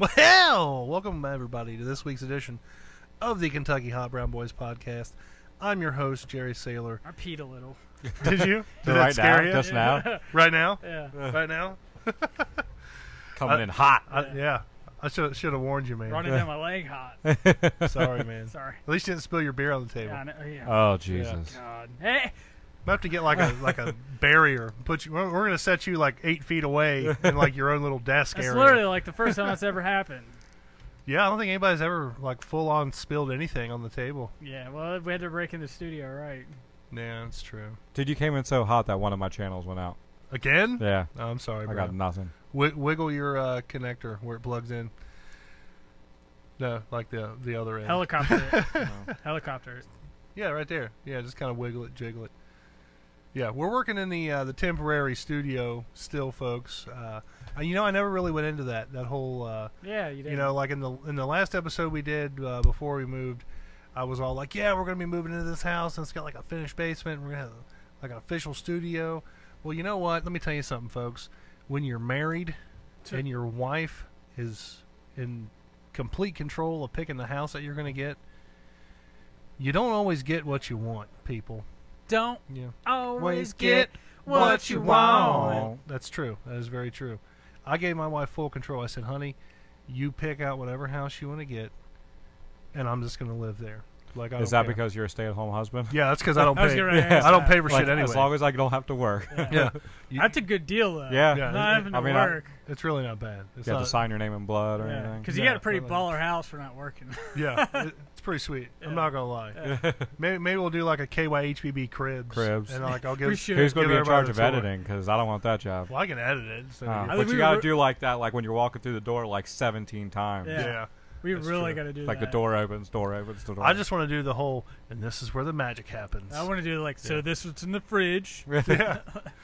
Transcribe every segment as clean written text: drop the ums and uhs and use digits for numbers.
Well, welcome everybody to this week's edition of the Kentucky Hot Brown Boys podcast. I'm your host, Jerry Saylor. I peed a little. Did you? Did that right scare now? you? Just now? Right now? Yeah. Right now? Coming in hot. Yeah. I should have warned you, man. Running down my leg hot. Sorry, man. Sorry. At least you didn't spill your beer on the table. Yeah, I know, yeah. Oh, Jesus. God. Hey. I have to get like a barrier. Put you. We're gonna set you like 8 feet away in like your own little desk That's area. literally like the first time that's ever happened. Yeah, I don't think anybody's ever like full on spilled anything on the table. Yeah, well, we had to break in the studio, right? Yeah, that's true. Dude, you came in so hot that one of my channels went out. Again? Yeah. Oh, I'm sorry, bro. I got nothing. Wiggle your connector where it plugs in. No, like the other end. Helicopter. No. Helicopter. Yeah, right there. Yeah, just kind of wiggle it, jiggle it. Yeah, we're working in the temporary studio still, folks. You know, I never really went into that whole. Yeah, you did. You know, like in the last episode we did before we moved, I was all like, "Yeah, we're gonna be moving into this house, and it's got like a finished basement. We're gonna have like an official studio." Well, you know what? Let me tell you something, folks. When you're married and your wife is in complete control of picking the house that you're going to get, you don't always get what you want, people. Don't Yeah. always get what you want. That's true. That is very true. I gave my wife full control. I said, honey, you pick out whatever house you want to get, and I'm just going to live there. Like, Is that because you're a stay-at-home husband? Yeah, that's because I don't I was pay. gonna ask I don't pay for Like, shit anyway. As long as I don't have to work. Yeah. That's a good deal, though. Yeah. Yeah. Not having to I mean, work. It's really not bad. It's You have not, to sign your name in blood or Yeah, anything. because you Yeah, got a pretty really. baller house for not working. Yeah, it's pretty sweet. I'm Yeah. not gonna lie. Yeah. Maybe we'll do like a KYHBB cribs. And like I'll give. We should. Who's going to give be in charge everybody of the tour. editing? Because I don't want that job. Well, I can edit it. So I But think you we got to were- do like that, like when you're walking through the door like 17 times. Yeah. yeah. We That's really true. got to do Like that. the door opens, the door. I just want to do the whole, and this is where the magic happens. I want to do like, so Yeah. this was in the fridge. Yeah.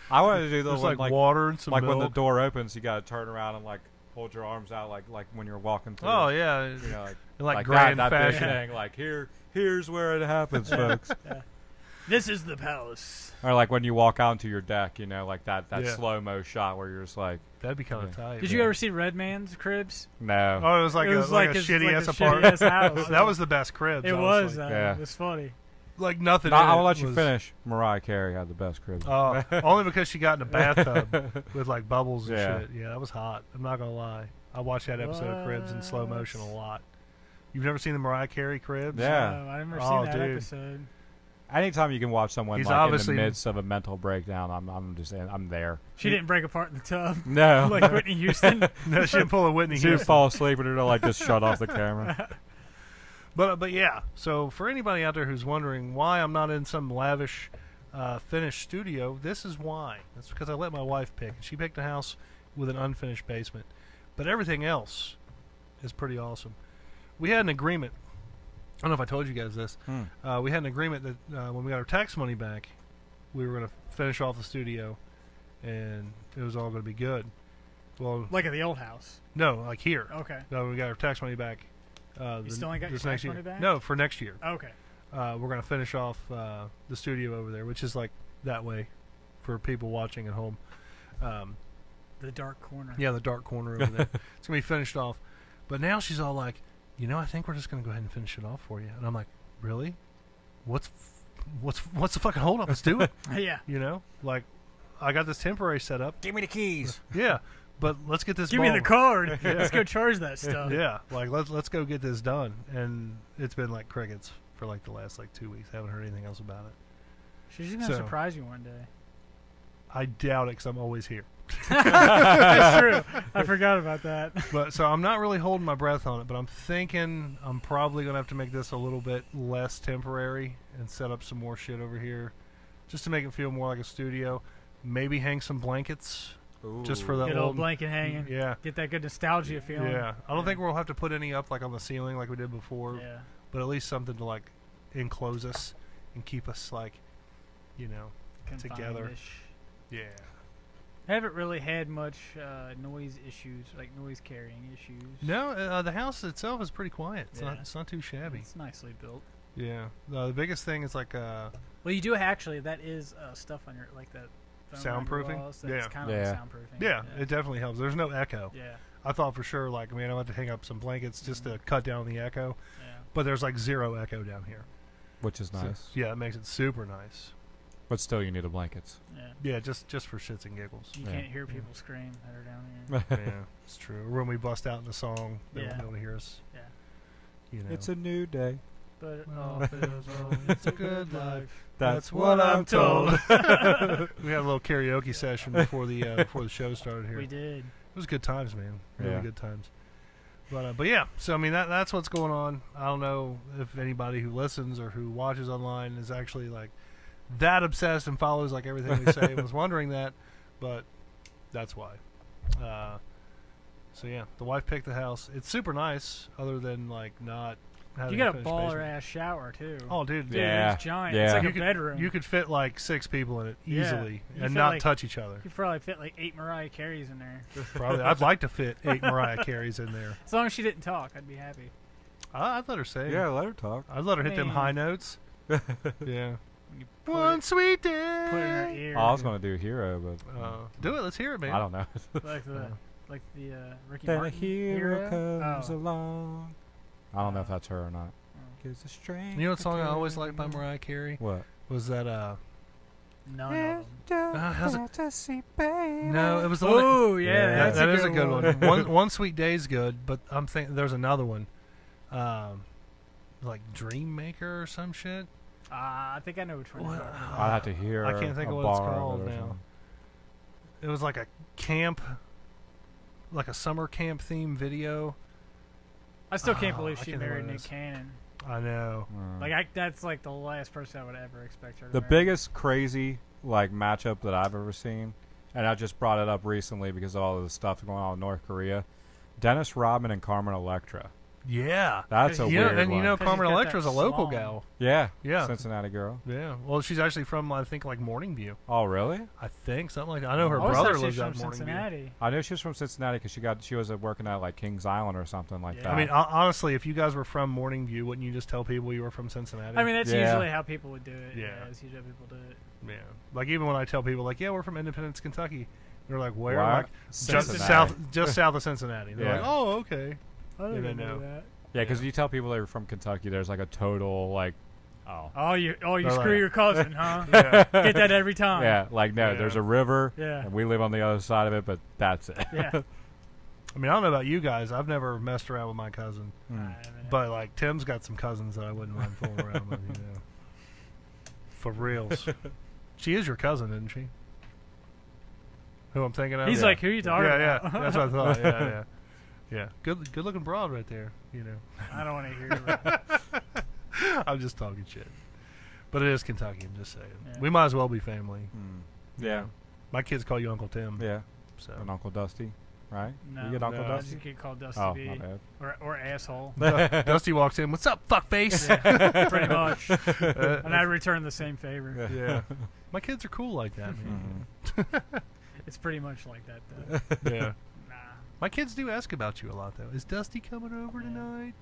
I want to do the There's one, like water and some like milk. when the door opens, you got to turn around and like hold your arms out, like when you're walking through. Oh yeah, You know, like that, grand that big fashion. thing. Like here's where it happens, folks. This is the palace. Or like when you walk out into your deck, you know, like that Yeah. slow mo shot where you're just like, That'd be kind of Yeah. tight. Did you ever see Red Man's Cribs? no. Oh, it was like It was a like his- shitty like ass a apartment. shitty-ass house. That was the best cribs. It honestly. was. Yeah. It was funny. like nothing. No, in I'll it let you was- finish. Mariah Carey had the best crib. Oh, only because she got in a bathtub with like bubbles and Yeah. shit. Yeah, that was hot. I'm not gonna lie. I watched that episode of Cribs in slow motion a lot. You've never seen the Mariah Carey Cribs? Yeah. No, I've never Oh, seen that dude. episode. Anytime you can watch someone He's like in the obviously- midst of a mental breakdown, I'm there. She didn't break apart in the tub No. like Whitney Houston. No, she didn't pull a Whitney She would Houston. fall asleep and it'll like just shut off the camera. But yeah, so for anybody out there who's wondering why I'm not in some lavish finished studio, this is why. That's because I let my wife pick. She picked a house with an unfinished basement. But everything else is pretty awesome. We had an agreement. I don't know if I told you guys this. We had an agreement that when we got our tax money back, we were going to finish off the studio, and it was all going to be good. Well, Like at the old house. no, like here. Okay. When we got our tax money back. You still ain't got your this tax next year. money back? No, for next year. Okay. We're going to finish off the studio over there, which is like that way for people watching at home. The dark corner. Yeah, the dark corner over there. It's going to be finished off. But now she's all like, I think we're just going to go ahead and finish it off for you. And I'm like, really? What's the fucking hold up? Let's do it. Yeah. You know? Like, I got this temporary set up. Give me the keys. Yeah. But let's get this Give me ball- the card. Yeah. Let's go charge that stuff. Yeah. Like, let's go get this done. And it's been like crickets for like the last like 2 weeks. I haven't heard anything else about it. She's just going to So- surprise you one day. I doubt it because I'm always here. That's true. I forgot about that. But so I'm not really holding my breath on it, but I'm thinking I'm probably going to have to make this a little bit less temporary and set up some more shit over here just to make it feel more like a studio. Maybe hang some blankets just for that Get old blanket hanging. Yeah. Get that good nostalgia feeling. Yeah. I don't think we'll have to put any up like on the ceiling like we did before, Yeah. but at least something to like enclose us and keep us like, together. Confined-ish. Yeah. I haven't really had much noise issues, like noise carrying issues. No, the house itself is pretty quiet. It's Yeah. not. It's not too shabby. It's nicely built. Yeah. The biggest thing is like Well, you do actually. That is stuff on your like that foam under Soundproofing? walls, so Yeah. it's kind of Yeah. like soundproofing. Yeah, it definitely helps. There's no echo. Yeah. I thought for sure, like, man, I'm about to hang up some blankets just to cut down the echo. Yeah. But there's like zero echo down here. Which is So, nice. yeah, it makes it super nice. But still, you need the blankets. Yeah. Yeah, just for shits and giggles. You Yeah. can't hear people scream that are down here. Yeah, it's true. Or when we bust out in a song, they won't Yeah. be able to hear us. Yeah. You know. It's a new day. But Well, it's a good life. That's what I'm told. we had a little karaoke session before the show started here. we did. It was good times, man. Really Yeah. good times. But yeah, so I mean that's what's going on. I don't know if anybody who listens or who watches online is actually like that obsessed and follows like everything we say and was wondering that, but that's why. So yeah, the wife picked the house. It's super nice, other than like not having You got a finished baller basement. ass shower too. Oh, dude, Dude, Yeah. it's giant. Yeah. It's like You a could- bedroom. you could fit like 6 people in it Yeah. easily You and fit, not like- touch each other. You could probably fit like 8 Mariah Careys in there. Probably, I'd like to fit 8 Mariah Careys in there. As long as she didn't talk, I'd be happy. I'd let her sing. Yeah, let her talk. I'd let her hit them Man. high notes. Yeah. When you put One it, sweet day. put it in her ear. Oh, I was gonna do Hero, but Do it. Let's hear it, man. I don't know. like the Ricky Then a Martin hero comes Oh. along. I don't know if that's her or not. Oh. Gives a strength. You know what song I always liked by Mariah Carey? What? Was that None of them. how's it- fantasy, baby. No, it was the one. Oh Yeah. yeah, that's That a is good a good one. one. One Sweet Day's good, but I'm thinking there's another one, like Dream Maker or some shit. I think I know which one. you're What? talking about. I'd have to hear. I can't think a of what it's bar called it or now. something. It was like a camp, like a summer camp theme video. I still can't Oh, believe I she can't think married what it Nick is. Cannon. I know. Like that's like the last person I would ever expect her to The marry. biggest crazy like matchup that I've ever seen, and I just brought it up recently because of all of the stuff going on in North Korea. Dennis Rodman and Carmen Electra. Yeah. That's a You You know, weird and one. you know, 'Cause Carmen he's got Electra's a that local song. gal. Yeah. Yeah. Cincinnati girl. Yeah. Well, she's actually from, I think, like Morningview. Oh, really? I think something like that. I know her I always brother thought she was lives out from in Morningview. Cincinnati. I knew she was from Cincinnati because she was working at like Kings Island or something like Yeah. that. I mean, honestly, if you guys were from Morningview, wouldn't you just tell people you were from Cincinnati? I mean, that's Yeah. usually how people would do it. Yeah. That's usually how people do it. yeah. Like even when I tell people, like, yeah, we're from Independence, Kentucky, they're like, where? Why? Like just Cincinnati. south of Cincinnati. They're Yeah. like, oh, okay. I Yeah, they didn't know. that. yeah, because Yeah. you tell people they're from Kentucky, there's like a total like, oh. Oh, you They're screw like- your cousin, huh? Yeah. Get that every time. Yeah, like no, Yeah. there's a river, Yeah. and we live on the other side of it, but that's it. Yeah. I mean, I don't know about you guys. I've never messed around with my cousin, Mm. but like Tim's got some cousins that I wouldn't mind fooling around with. You know, for reals. She is your cousin, isn't she? Who I'm thinking of? He's Yeah. like, who are you talking yeah, about? yeah. That's what I thought. Yeah, yeah, yeah. Good looking broad right there. You know. I don't want to hear that. I'm just talking shit. But it is Kentucky, I'm just saying. Yeah. We might as well be family. Mm. Yeah, My kids call you Uncle Tim. yeah. So And Uncle Dusty, right? No, You get Uncle no. I Dusty? just get called Dusty Oh, B my bad. or asshole. Dusty walks in, what's up, fuckface? Yeah, pretty much. Uh, And I return the same favor. yeah. My kids are cool like that, man. Mhm. It's pretty much like that, though. Yeah. Nah. My kids do ask about you a lot, though. Is Dusty coming over Yeah. tonight?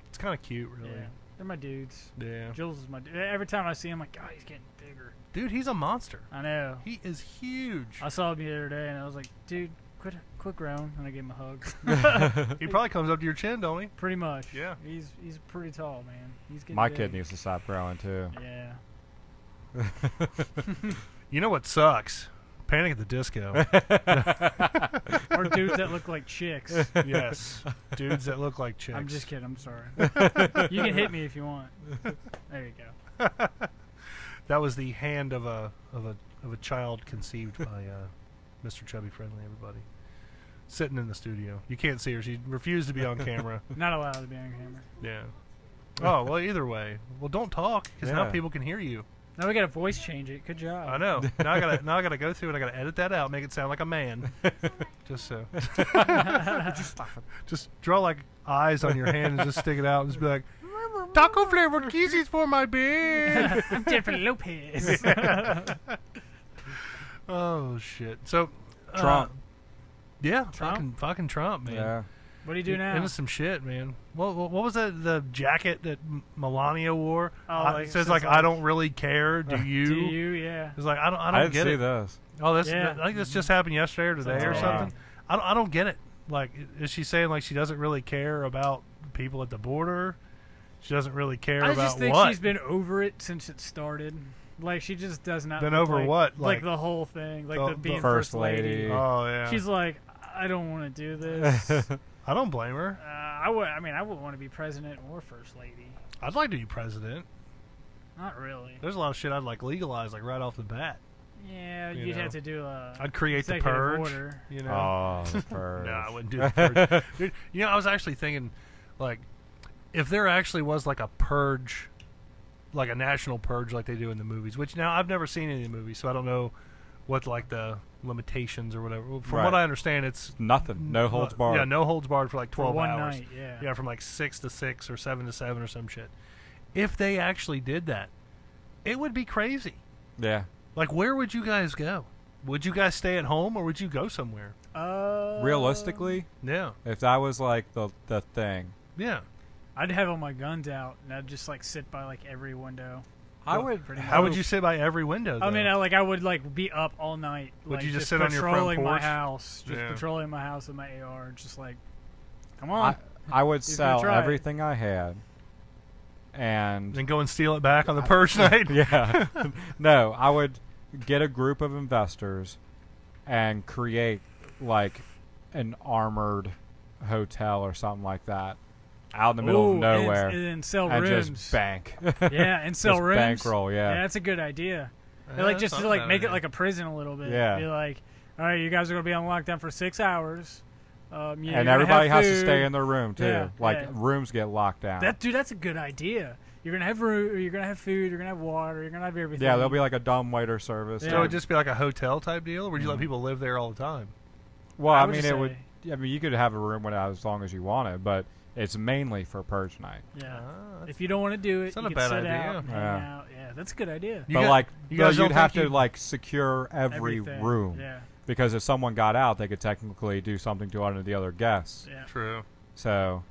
It's kind of cute, really. Yeah. They're my dudes. Yeah. Jules is my dude. Every time I see him, I'm like, God, he's getting bigger. Dude, he's a monster. I know. He is huge. I saw him the other day, and I was like, dude, quit growing. And I gave him a hug. He probably comes up to your chin, don't he? Pretty much. Yeah. He's pretty tall, man. He's getting My big. kid needs to stop growing too. Yeah. You know what sucks? Panic at the Disco. Or dudes that look like chicks. Yes. Dudes that look like chicks. I'm just kidding. I'm sorry. You can hit me if you want. There you go. That was the hand of a child conceived by Mr. Chubby Friendly, everybody. Sitting in the studio. You can't see her. She refused to be on camera. Not allowed to be on camera. Yeah. Oh, well, either way. Well, don't talk, because now Yeah. people can hear you. Now we got to voice change it. Good job. I know. Now I gotta go through and I gotta edit that out, make it sound like a man. Just so. Just draw like eyes on your hand and just stick it out and just be like, taco flavored kizzies for my bed. I'm Jennifer Lopez. Oh shit. So Trump. Yeah, Trump? fucking Trump, man. Yeah. What do you do now? Into some shit, man. What was that? The jacket that Melania wore? Oh, it says like, I don't really care. Do you? Do you? Yeah. It's like I I don't didn't get see it. this. Oh, I think this just happened yesterday or today or Oh, something. I don't get it. Like, is she saying like she doesn't really care about people at the border? She doesn't really care I about just think what? she's been over it since it started. Like, she just does not. Been look over like, like Like the whole thing. Like the being First first lady. lady. Oh yeah. She's like, I don't want to do this. I don't blame her. I wouldn't want to be president or first lady. I'd like to be president. Not really. There's a lot of shit I'd like legalize like right off the bat. Yeah, You you'd know. have to do a. I'd create the executive purge. order. You know. Oh, the purge. No, I wouldn't do the purge. Dude, you know, I was actually thinking, like, if there actually was like a purge, like a national purge, like they do in the movies. Which now I've never seen any of the movies, so I don't know what like the limitations or whatever. From what Right. I understand, it's Nothing. No holds barred. Yeah, no holds barred for like 12 For one hours. night, yeah. Yeah, from like 6 to 6 or 7 to 7 or some shit. If they actually did that, it would be crazy. Yeah. Like, where would you guys go? Would you guys stay at home or would you go somewhere? Realistically, Yeah. if that was like the thing, Yeah. I'd have all my guns out and I'd just like sit by like every window. I would. pretty How would much. you sit by every window, though? I mean, I would like be up all night. Would like, you just sit on your front patrolling my porch? house, just Yeah. patrolling my house with my AR, just like, come on. I would He's gonna sell try it. everything I had, and Then go and steal it back on the purge night? yeah, no, I would get a group of investors and create like an armored hotel or something like that out in the middle of Ooh, nowhere, and sell and rooms. just bank. Yeah, and sell Just rooms. bankroll, yeah. That's a good idea. Yeah, Like that's just not to a like bad make it idea. like a prison a little bit. Yeah. Be like, all right, you guys are gonna be on lockdown for 6 hours. And everybody has to stay in their room too. Yeah, like yeah. rooms get locked down. That's a good idea. You're gonna have room. You're gonna have food. You're gonna have water. You're gonna have everything. yeah, there'll be like a dumb waiter service. Yeah. So it would just be like a hotel type deal, or would you let people live there all the time? Well, I I would mean, just it would. say- I mean, you could have a room as long as you wanted, but it's mainly for purge night. Yeah. Ah, If you don't want to do it, it's not you a can bad sit idea. out, and hang Yeah. out. Yeah, that's a good idea. You But got- like, you guys you'd don't have think to you- like secure every Everything. room Yeah. because if someone got out, they could technically do something to one of the other guests. Yeah. True. So,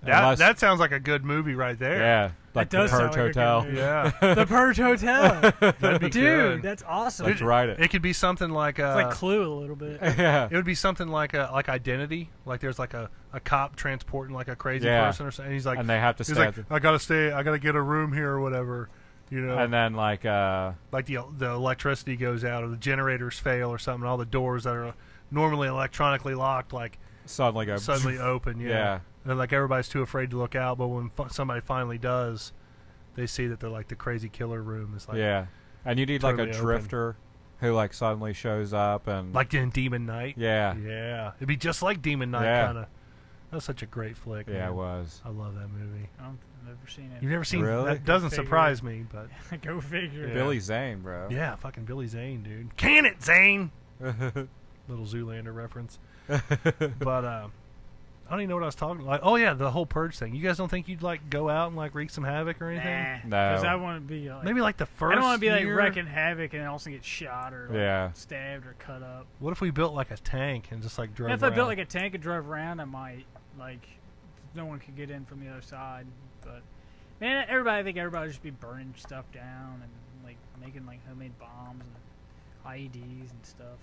That sounds like a good movie right there. yeah, like does the sound Purge like a good Hotel. movie. Yeah. The Purge Hotel. That'd be Dude, good. that's awesome. Let's write it. It could be something like It's like Clue a little bit. Yeah, it would be something like Identity. Like there's like a cop transporting like a crazy Yeah. person or something. And he's like, and they have to he's stay. like, I gotta get a room here or whatever. You know, and then like like the electricity goes out or the generators fail or something. All the doors that are normally electronically locked like suddenly go suddenly open. Yeah. Yeah. And then like everybody's too afraid to look out, but when somebody finally does, they see that they're like the crazy killer room is like yeah, and you need like totally a open. drifter who like suddenly shows up and like in Demon Knight. yeah, Yeah, it'd be just like Demon Knight Yeah. kind of. That's such a great flick. yeah, man. it was. I love that movie. I've never seen it. You've never seen Really? that? Doesn't Figure. surprise me, but Go figure. Yeah. Billy Zane, bro. yeah, fucking Billy Zane, dude. Can it, Zane? Little Zoolander reference. But I don't even know what I was talking like. Oh yeah, the whole purge thing. You guys don't think you'd like go out and like wreak some havoc or anything? No. Because I want to be like, Maybe like the first. I don't want to be like year? wrecking havoc and then also get shot or like, Yeah. stabbed or cut up. What if we built like a tank and just like drove? If I built around? like a tank and drove around, I might like no one could get in from the other side. But man, I think everybody would just be burning stuff down and like making like homemade bombs and IEDs and stuff.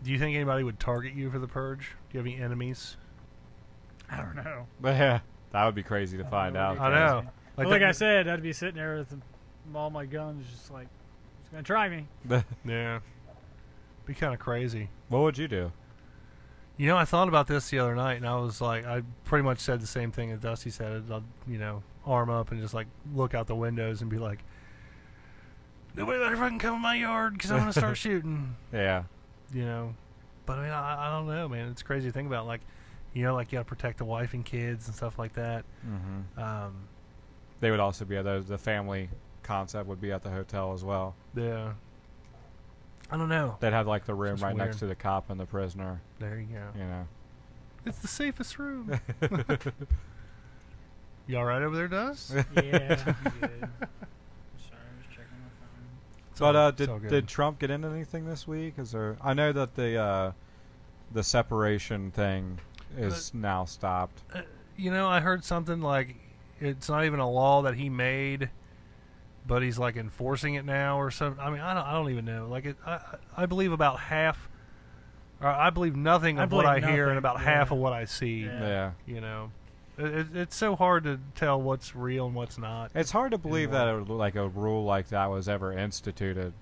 Do you think anybody would target you for the purge? Do you have any enemies? I don't know. But yeah, that would be crazy to find out. I know. Like, that- I said, I'd be sitting there with all my guns, just like, it's gonna try me. Yeah. Be kind of crazy. What would you do? You know, I thought about this the other night, and I was like, I pretty much said the same thing as Dusty said. I'll, arm up and just like look out the windows and be like, nobody better fucking come in my yard because I'm gonna start shooting. Yeah. You know, but I mean, I don't know, man. It's crazy to think about. Like, you gotta protect the wife and kids and stuff like that. Mm-hmm. They would also be at the family concept would be at the hotel as well. Yeah. I don't know. They'd have like the room Just right weird. next to the cop and the prisoner. There you go. You know. It's the safest room. You all right over there, Dust? Yeah, I'm good. Sorry, I was checking my phone. But It's all good. did Trump get into anything this week? Is there? I know that the separation thing is now stopped. You know, I heard something like it's not even a law that he made, but he's like enforcing it now or something. I mean, I don't even know. Like, I believe about half, or I believe nothing of what I hear and about half of what I see. Yeah. You know, it's so hard to tell what's real and what's not. It's hard to believe that a rule like that was ever instituted.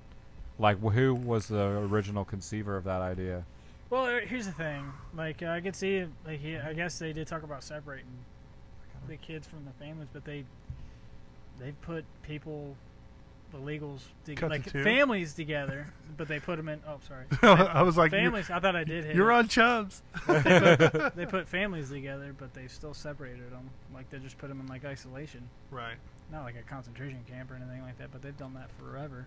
Like, who was the original conceiver of that idea? Well, here's the thing. Like, I could see, like, I guess they did talk about separating the kids from the families, but they put people, the illegals, like families together, but they put them in. Oh, sorry. I was like, families. I thought I did hit. You're it. on Chubbs. They put families together, but they still separated them. Like, they just put them in like isolation. Right. Not like a concentration camp or anything like that, but they've done that forever.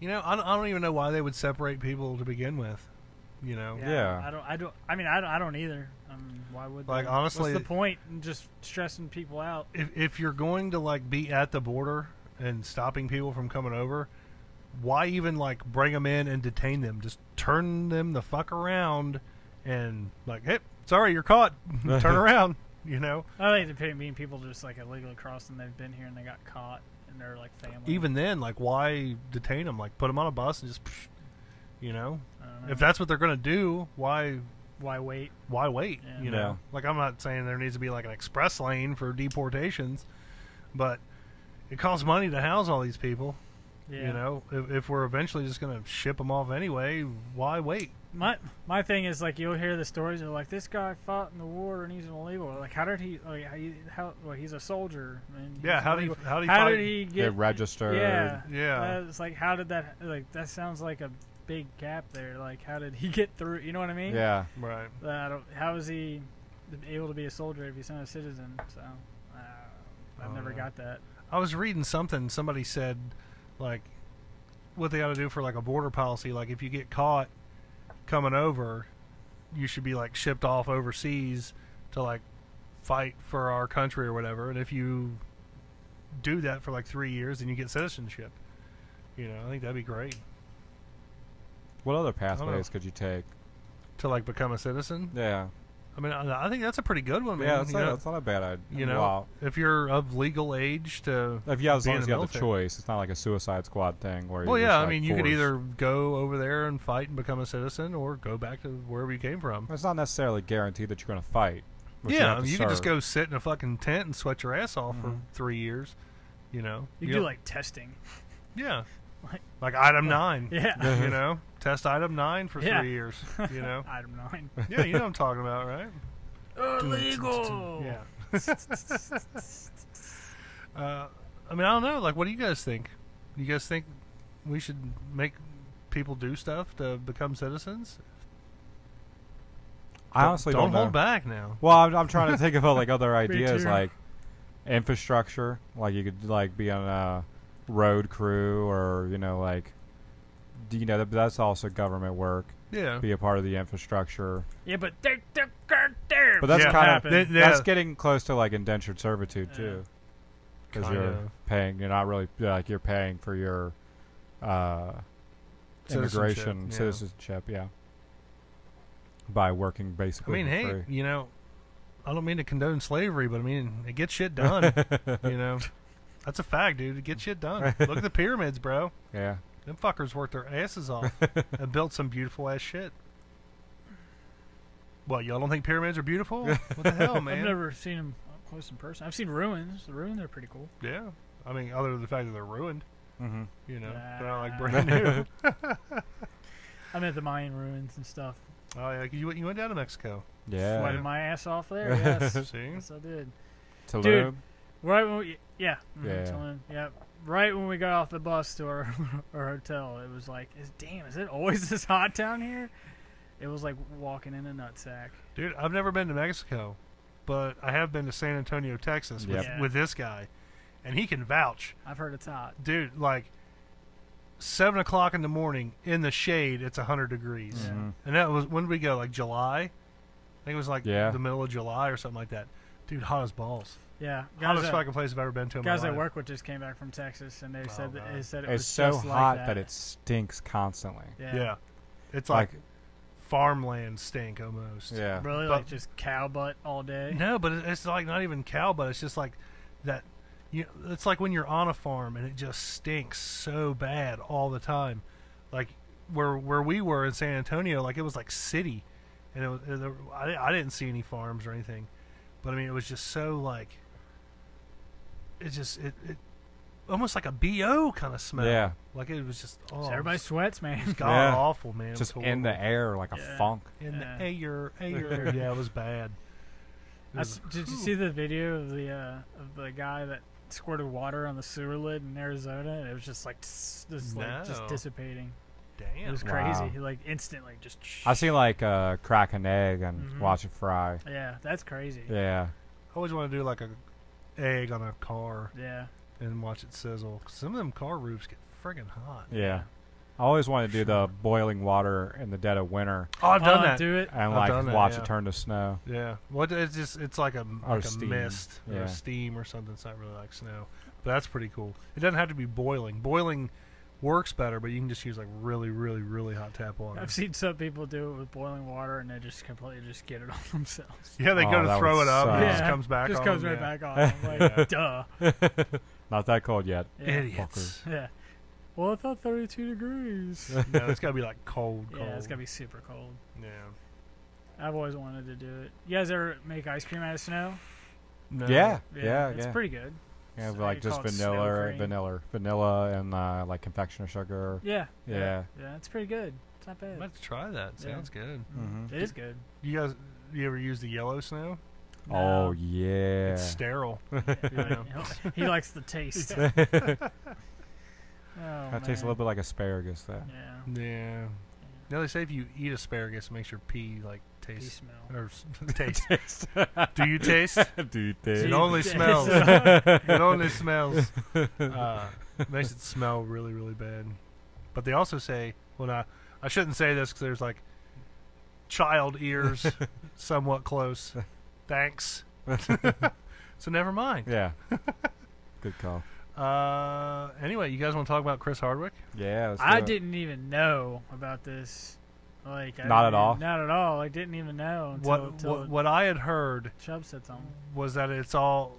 You know, I don't even know why they would separate people to begin with. You know. Yeah. I don't either. Why would like they? honestly? What's the point in just stressing people out? If you're going to like be at the border and stopping people from coming over, why even like bring them in and detain them? Just turn them the fuck around and like, hey, sorry, you're caught. Turn around. You know. I think the mean people just like illegally crossed and they've been here and they got caught and they're like family. Even then, like, why detain them? Like, put them on a bus and just, you know. I don't know. If that's what they're gonna do, why wait? Why wait? Yeah. You know, Yeah. like I'm not saying there needs to be like an express lane for deportations, but it costs money to house all these people. Yeah. You know, if we're eventually just gonna ship them off anyway, why wait? My thing is like you'll hear the stories of like this guy fought in the war and he's an illegal. Like how did he? Like well, he's a soldier. And Yeah, how did he Get get registered? Yeah. It's like how did that? Like that sounds like a big gap there. Like how did he get through? You know what I mean? Yeah. Right. How is he able to be a soldier if he's not a citizen? So I've never got that. I was reading something. Somebody said, like, what they ought to do for like a border policy. Like, if you get caught coming over, you should be like shipped off overseas to like fight for our country or whatever. And if you do that for like 3 years, then you get citizenship. You know, I think that'd be great What other pathways could you take? to like become a citizen. Yeah. I mean, I think that's a pretty good one, man. Yeah, that's not a bad idea. You know, if you're of legal age to as long as you have the military. choice, it's not like a Suicide Squad thing where. Well, you're yeah, just, I like, mean, you could forced. either go over there and fight and become a citizen, or go back to wherever you came from. It's not necessarily guaranteed that you're going to fight. but Yeah, have to you could just serve. go sit in a fucking tent and sweat your ass off for 3 years. You know, You do like testing. yeah, like item 9. Yeah. You know, test item 9 for Yeah. 3 years. You know, Item 9. yeah, you know what I'm talking about, right? Illegal. Yeah. I mean, I don't know. Like, what do you guys think? You guys think we should make people do stuff to become citizens? I honestly don't know. hold back now. Well, I'm trying to think of like other ideas, too. like infrastructure. Like you could like be on a road crew, or like, that's also government work. Yeah. Be a part of the infrastructure. Yeah, but But that's Yeah. kind of Yeah. that's getting close to like indentured servitude too, because Kind you're of. paying. You're not really like you're paying for your immigration citizenship. Yeah. By working I basically. mean, for hey, free. I don't mean to condone slavery, but I mean, it gets shit done. That's a fact, dude. It gets shit done. Look at the pyramids, bro. Yeah. Them fuckers worked their asses off and built some beautiful ass shit. What, y'all don't think pyramids are beautiful? What the hell, man? I've never seen them up close in person. I've seen ruins. The ruins are pretty cool. Yeah. I mean, other than the fact that they're ruined, Mm-hmm. they're not like brand new. I meant the Mayan ruins and stuff. Oh, yeah. You went down to Mexico. Yeah. Sweated my ass off there. Yes. See? Yes, I did. Tulum. Dude. Right when we, Yeah. Tulum, yeah. Right when we got off the bus to our hotel, it was like, damn, is it always this hot down here? It was like walking in a nutsack. Dude, I've never been to Mexico, but I have been to San Antonio, Texas with this guy, and he can vouch. I've heard it's hot. Dude, like 7 o'clock in the morning in the shade, it's 100 degrees. Yeah. Mm-hmm. And that was, when did we go? Like July? I think it was like Yeah. the middle of July or something like that. Dude, hot as balls. Yeah. Hottest fucking place I've ever been to in my Guys life. at work with just came back from Texas, and they said that, God. it It's was so just hot like that it stinks constantly. Yeah. Yeah. It's like farmland stink almost. Yeah. Really, But- like just cow butt all day. No, but it's like not even cow butt. It's just like that. It's like when you're on a farm and it just stinks so bad all the time. Like where we were in San Antonio, like it was like city, and I didn't see any farms or anything, but I mean it was just so like it almost like a BO kind of smell. Yeah. Like it was just So everybody sweats, man. god Yeah. awful, man. It Just was in the horrible. air like a Yeah. funk. In Yeah. the air. Yeah, it was bad. It was- Did you see the video of the guy that squirted water on the sewer lid in Arizona? It was just like just No. dissipating. Damn. It was Wow. crazy. Like instantly, just. I seen like crack an egg and Mhm. watch it fry. Yeah, that's crazy. Yeah. I always want to do like a egg on a car Yeah. and watch it sizzle. 'Cause some of them car roofs get friggin' hot. Yeah. I always want to do the boiling water in the dead of winter Oh, I've done Oh, that. do it. and I've like done that, watch yeah. it turn to snow. Yeah. Well, it's like a steam. mist or Yeah. a steam or something. It's not really like snow, but that's pretty cool. It doesn't have to be boiling. Boiling works better, but you can just use like really, really, really hot tap water. I've seen some people do it with boiling water, and they just completely just get it on themselves. Yeah, they Oh, go to that throw would it up, and it suck. just comes back. Just on comes them, right yeah. back on. I'm like, duh. Not that cold yet. Yeah. Idiots. Yeah. Well, I thought 32 degrees. No, it's gotta be like cold. Yeah, it's gotta be super cold. Yeah. I've always wanted to do it. You guys ever make ice cream out of snow? No. Yeah. It's pretty good. Yeah, So like you just call it vanilla, snow cream. vanilla, and like confectioner sugar. Yeah. Yeah. Yeah, it's pretty good. It's not bad. Let's try that. Yeah. Sounds good. Mhm. It is good. You ever use the yellow snow? Oh No. yeah. It's sterile. Yeah, he likes the taste. Oh, That tastes a little bit like asparagus, though. Yeah. Yeah. Now they say if you eat asparagus, it makes your pee like Pea taste smell. or taste. Do you taste? Do you It taste? only taste. smells. It only smells. Makes it smell really, really bad. But they also say, well, I shouldn't say this because there's like child ears somewhat close. Thanks. So never mind. Yeah. Good call. Anyway, you guys want to talk about Chris Hardwick? Yeah. Let's do I it. didn't even know about this. Like, Not at all? Not at all. I didn't even know until What I had heard Chubb said something. was that it's all.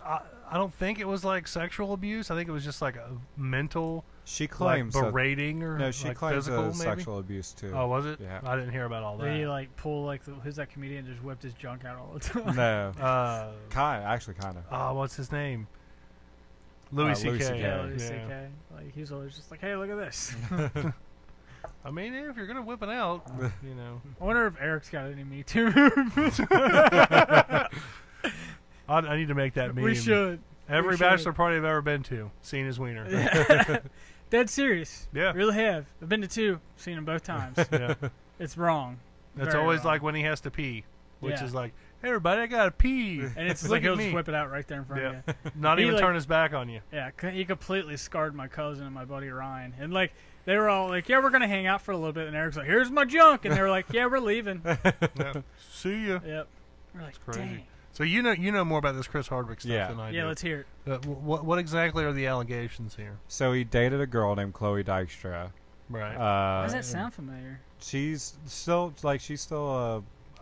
I don't think it was like sexual abuse. I think it was just like a mental She like claims that- berating or no, she like claims physical it was maybe. sexual abuse too. Oh, was it? Yeah. I didn't hear about all Did he that. like pull like who's that comedian just whipped his junk out all the time? No. Kind Kind of. what's his name? Louis Louis C.K. CK. Yeah, Yeah. Louis C.K. Like he's always just like, hey, look at this. I mean, if you're gonna whip it out, you know. I wonder if Eric's got any Me Too movements. I need to make that meme. We should. Every we should. bachelor party I've ever been to, seen his wiener. Dead serious. Yeah. Really have. I've been to 2. Seen them both times. Yeah. It's wrong. That's Very always wrong. like when he has to pee, which Yeah. is like, hey, everybody, I gotta pee. And it's Look like at he'll me. just whip it out right there in front Yeah. of you. Not He, even like- turn his back on you. Yeah, he completely scarred my cousin and my buddy Ryan. And like they were all like, "Yeah, we're gonna hang out for a little bit." And Eric's like, "Here's my junk," and they were like, "Yeah, we're leaving." Yeah. See ya. Yep. We're like, crazy. "Dang." So you know more about this Chris Hardwick stuff Yeah. than I do. Yeah, let's hear it. What exactly are the allegations here? So he dated a girl named Chloe Dykstra. Right. Why does that sound familiar? She's still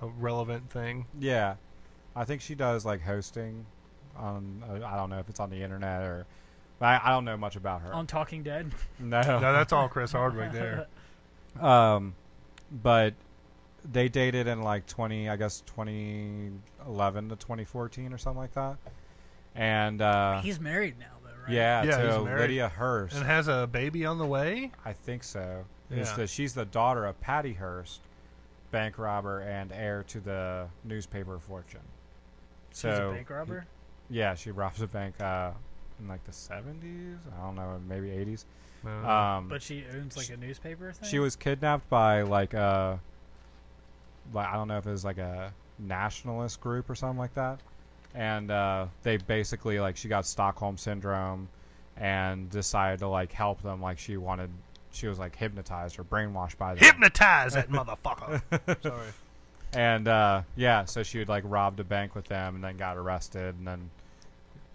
A relevant thing. yeah. I think she does like hosting on. I don't know if it's on the internet or. I don't know much about her. On Talking Dead. No. No, that's all Chris Hardwick there. But they dated in like 2011 to 2014 or something like that. And He's married now, though, right? Yeah, to he's married. Lydia Hurst. And has a baby on the way? I think so. Yeah. She's the daughter of Patty Hearst, bank robber and heir to the newspaper fortune. She's a bank robber? Yeah, she robs a bank in like the 70s. I don't know, maybe 80s. But she owns like a newspaper thing? She was kidnapped by like I don't know if it was like a nationalist group or something like that. And they basically like she got Stockholm syndrome and decided to like help them. Like she was like hypnotized or brainwashed by them. Hypnotize that motherfucker. Sorry. And so she had like robbed a bank with them and then got arrested and then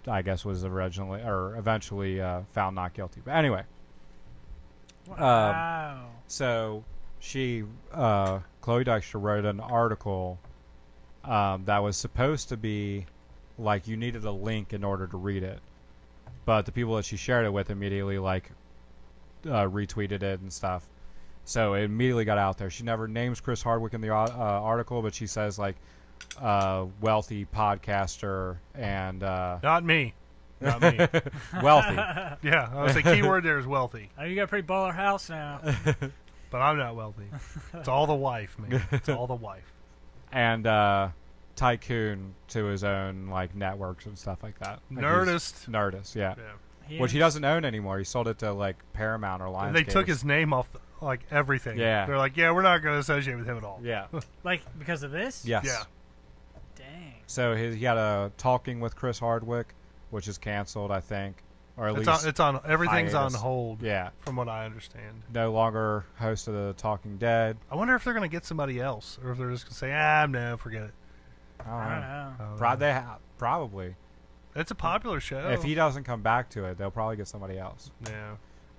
I guess was eventually found not guilty. But anyway, Wow. so Chloe Dykstra wrote an article that was supposed to be like you needed a link in order to read it, but the people that she shared it with immediately like retweeted it and stuff. So it immediately got out there. She never names Chris Hardwick in the article, but she says like wealthy podcaster and Not me. Not me. wealthy. Yeah, I would say keyword there is wealthy, Oh, you got a pretty baller house now. but I'm not wealthy. It's all the wife, man. It's all the wife. And tycoon to his own like networks and stuff like that. Like Nerdist. Nerdist, yeah. Yeah. Which he doesn't own anymore. He sold it to like Paramount or Lionsgate. They took his name off like everything. Yeah. They're like, yeah, we're not going to associate with him at all. Yeah. Like, because of this? Yes. Yeah. Dang. So he had a Talking with Chris Hardwick, which is canceled, I think, or at least It's on. Everything's hiatus. on hold. Yeah. From what I understand. No longer host of the Talking Dead. I wonder if they're going to get somebody else, or if they're just going to say, no, forget it. I I don't don't know. know. Probably. It's a popular show. If he doesn't come back to it, they'll probably get somebody else.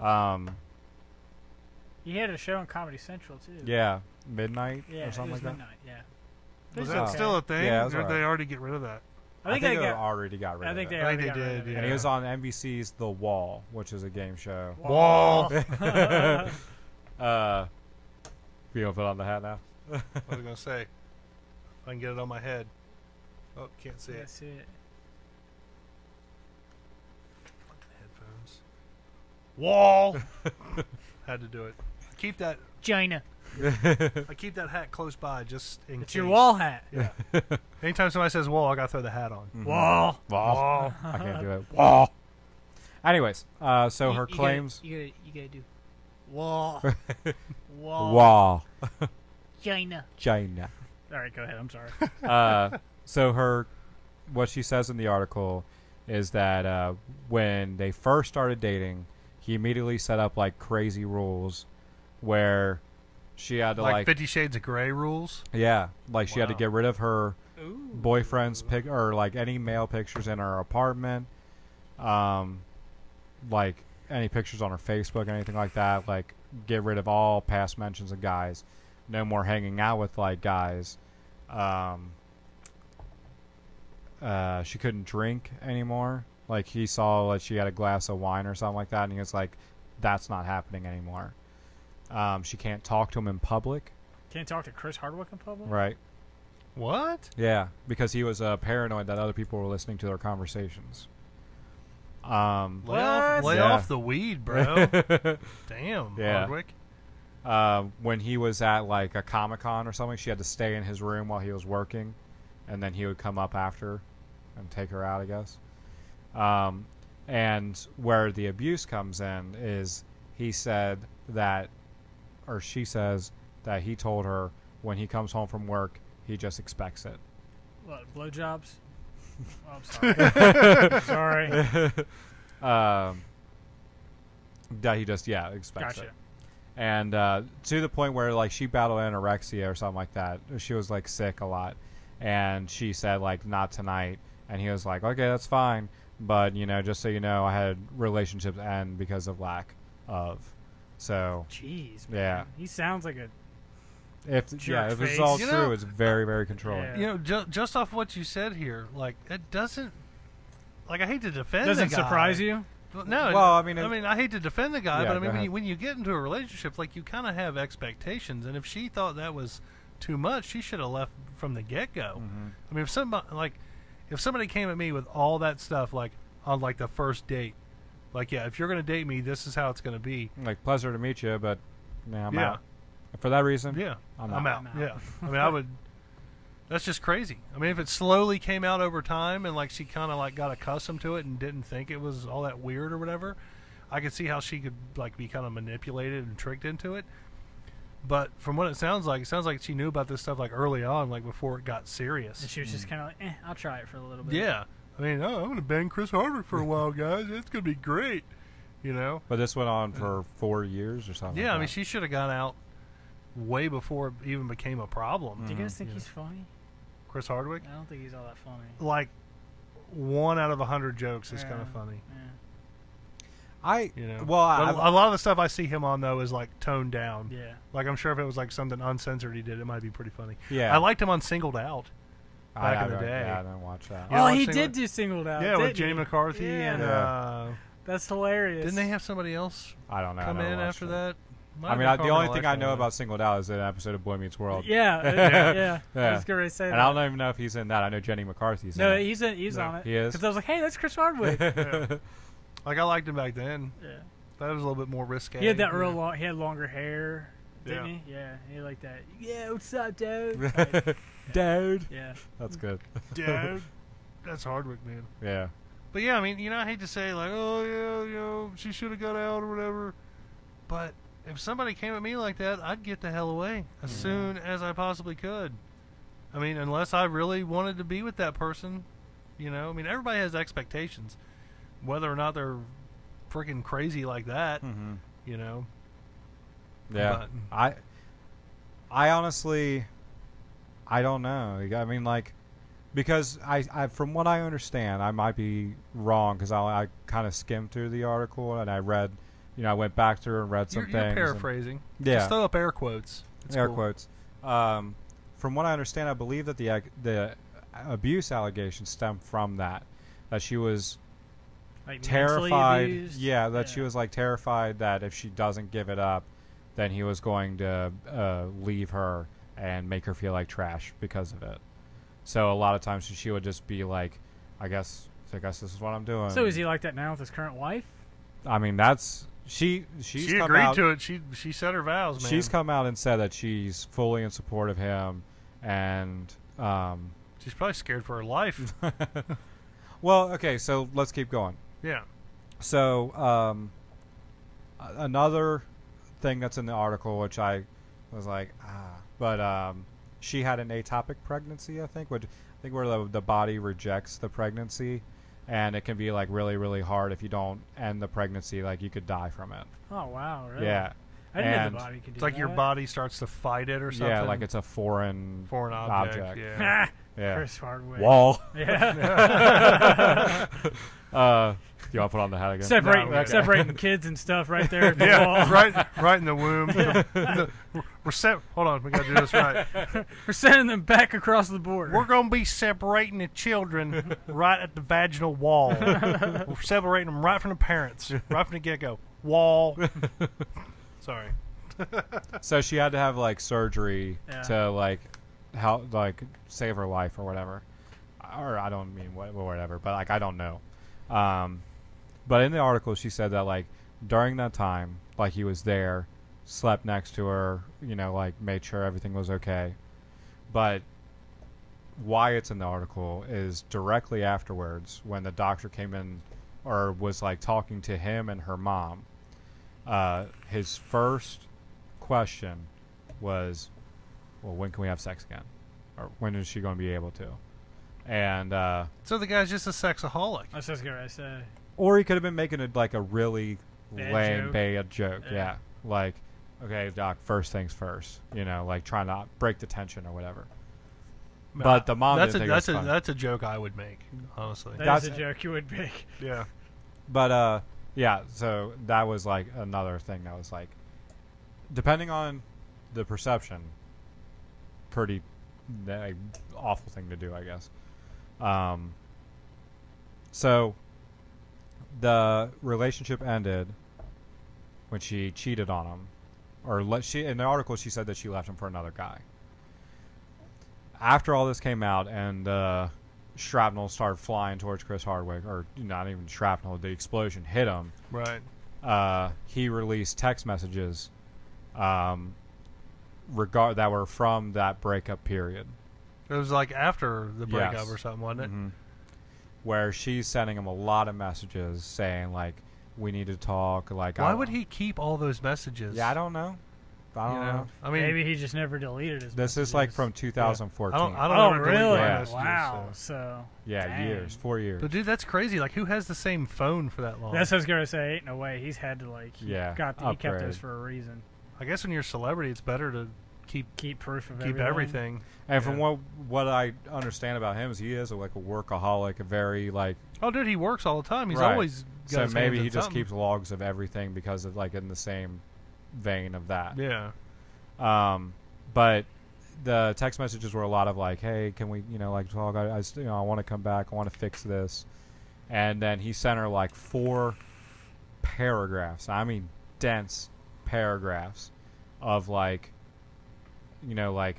Yeah. He had a show on Comedy Central, too. Yeah, Midnight Yeah, or something it was like midnight, yeah. Was It's that okay. still a thing? Yeah, it was or did alright. they already get rid of that? that. I think they already got rid I of think it. they I already think got they rid of did, it. And he was on NBC's The Wall, which is a game show. Wall. You gonna put on the hat now? What was I going to say? If I can get it on my head. Oh, can't see Yeah, it. see it. Headphones. Wall. Had to do it. Keep that. China. I keep that hat close by just in It's case. your wall hat. Yeah. Anytime somebody says wall, I got to throw the hat on. Mhm. Wall. Wall. I can't do it. Wall. Anyways, so her claims. You gotta do wall. Wall. Wall. China. China. All right, go ahead. I'm sorry. So what she says in the article is that when they first started dating, he immediately set up like crazy rules where she had to Like 50 Shades of Grey rules? yeah, like she had to Wow. get rid of her Ooh. boyfriend's pic or like any male pictures in her apartment, like any pictures on her Facebook, anything like that. Like get rid of all past mentions of guys. No more hanging out with like guys. She couldn't drink anymore. Like he saw like she had a glass of wine or something like that, and he was like, "That's not happening anymore." She can't talk to him in public. Can't talk to Chris Hardwick in public? Right. What? Yeah, because he was paranoid that other people were listening to their conversations. Lay What? off the weed, bro. Damn, Yeah. Hardwick. When he was at like a Comic-Con or something, she had to stay in his room while he was working, and then he would come up after and take her out, I guess. And where the abuse comes in is he said that, or she says that he told her when he comes home from work, he just expects it. What, blowjobs? Oh, I'm sorry. Sorry. That he just, expects Gotcha. it. And to the point where like she battled anorexia or something like that. She was like sick a lot, and she said like not tonight, and he was like, okay, that's fine, but just so you know, I had relationships end because of lack of. So Jeez, yeah. man. He sounds like a... if Jerk it's face. all You true, know- it's very, very controlling. Yeah. Just off what you said here, like it doesn't. Like I hate to defend. Doesn't the guy. surprise you? No. Well, I mean, I hate to defend the guy, Yeah, but I go mean, ahead. when you get into a relationship, like you kind of have expectations, and if she thought that was too much, she should have left from the get go. Mhm. I mean, if somebody came at me with all that stuff, like on like the first date, like if you're gonna date me, this is how it's gonna be. Like pleasure to meet you, but I'm Yeah. out. For that reason, Yeah, I'm I'm out. out. Yeah, I mean, I would. That's just crazy. I mean, if it slowly came out over time and like she kind of like got accustomed to it and didn't think it was all that weird or whatever, I could see how she could like be kind of manipulated and tricked into it. But from what it sounds like she knew about this stuff like early on, like before it got serious. And she was just kind of like, I'll try it for a little bit. Yeah, I mean, I'm gonna bang Chris Hardwick for a while, guys. It's gonna be great, But this went on for 4 years or something. Yeah, like I mean, that. she should have gone out way before it even became a problem. Do you guys think Yeah. he's funny? Chris Hardwick, I don't think he's all that funny. like 1 out of 100 jokes is Yeah. kind of funny. Yeah. Well, a lot of the stuff I see him on though is like toned down. Yeah. Like I'm sure if it was like something uncensored he did, it might be pretty funny. Yeah. I liked him on Singled Out back in the day. Yeah, I didn't watch that. You know, Oh, he Singled did do Singled Out. Yeah, with didn't Jenny he? McCarthy Yeah. and That's hilarious. didn't they have somebody else I don't know. come I never in watched after it. that? Might I have mean, been the only Carmen thing I know Electra. about Singled Out is an episode of Boy Meets World. Yeah. I was gonna say And that. I don't even know if he's in that. I know Jenny McCarthy's in No, it. he's on it. He is? Because I was like, hey, that's Chris Hardwick. Like I liked him back then. Yeah. That was a little bit more risque. He had that real long. He had longer hair, didn't Yeah. he? Yeah, he had like that. Yeah, what's up, dude? Dude. Yeah. That's good. Dude, that's Hardwick, man. Yeah. But yeah, I mean, I hate to say like, oh yeah, she should have got out or whatever. But if somebody came at me like that, I'd get the hell away as soon as I possibly could. I mean, unless I really wanted to be with that person, I mean, everybody has expectations, whether or not they're freaking crazy like that. Mm-hmm. But, Yeah. I honestly, I don't know. I mean, like, because I from what I understand, I might be wrong because I kind of skimmed through the article and I read, I went back through and read some you're things. paraphrasing. Yeah. Just throw up air quotes. It's Air cool. quotes. From what I understand, I believe that the abuse allegations stem from that she was Like terrified. mentally abused? Yeah, that she was like terrified that if she doesn't give it up, then he was going to leave her and make her feel like trash because of it. So a lot of times she would just be like, I guess this is what I'm doing. So is he like that now with his current wife? I mean, that's she come agreed out, to it. She said her vows, man. She's come out and said that she's fully in support of him, and she's probably scared for her life. well, okay, so let's keep going. Yeah. So another thing that's in the article, which I was like, but she had an ectopic pregnancy, I think, where the body rejects the pregnancy, and it can be like really, really hard if you don't end the pregnancy. Like you could die from it. Oh wow, really? Yeah. I didn't know And the body could do It's like that. your body starts to fight it or something. Yeah, like it's a foreign object. Yeah. Yeah. Chris Hardwick. Wall. Yeah. You want to put on the hat again? Separating kids and stuff right there at the wall. right in the womb. Hold on, we got to do this right. We're sending them back across the border. We're going to be separating the children right at the vaginal wall. We're separating them right from the parents, right from the get-go. Wall. Sorry. So she had to have like surgery Yeah. to like help like save her life or whatever. Or I don't mean whatever, but like I don't know. But in the article she said that like during that time, like he was there, slept next to her, like made sure everything was okay. But why it's in the article is directly afterwards when the doctor came in or was like talking to him and her mom. His first question was, well, when can we have sex again? Or when is she going to be able to? And So the guy's just a sexaholic. That's what I was gonna say. or he could have been making it like a really Bad lame joke. bad joke. Yeah. Yeah. Like, okay, doc, first things first. Like trying to break the tension or whatever. But the mom didn't think it was funny. That's a joke I would make, honestly. That's a That's- joke you would make. Yeah. But yeah, so that was like another thing that was like, depending on the perception, pretty awful thing to do, I guess. So the relationship ended when she cheated on him, or she in the article she said that she left him for another guy. After all this came out and shrapnel started flying towards Chris Hardwick, or not even shrapnel, the explosion hit him. Right. He released text messages that were from that breakup period. It was like after the breakup Yes. or something, wasn't it? Mhm. Where she's sending him a lot of messages saying like, we need to talk. Like, Why would he keep all those messages? Yeah, I don't know. I don't know. I mean, Maybe he just never deleted his This messages. is like from 2014. I don't Oh, ever delete my really? Yeah. messages, Wow. so. So. Yeah, Dang. 4 years. But dude, that's crazy. Like, who has the same phone for that long? That's what I was gonna say. Ain't no way. He's had to like. He Yeah, he kept upgrade. those for a reason. I guess when you're a celebrity, it's better to Keep proof of keep everything. And from Yeah. what I understand about him is he is like a workaholic, a very like Oh, dude, he works all the time. He's Right. always got So his maybe hands he in just something. keeps logs of everything because of like in the same vein of that. Yeah. But the text messages were a lot of like, "Hey, can we, like talk? I want to come back. I want to fix this." And then he sent her like 4 paragraphs. I mean, dense paragraphs of like, like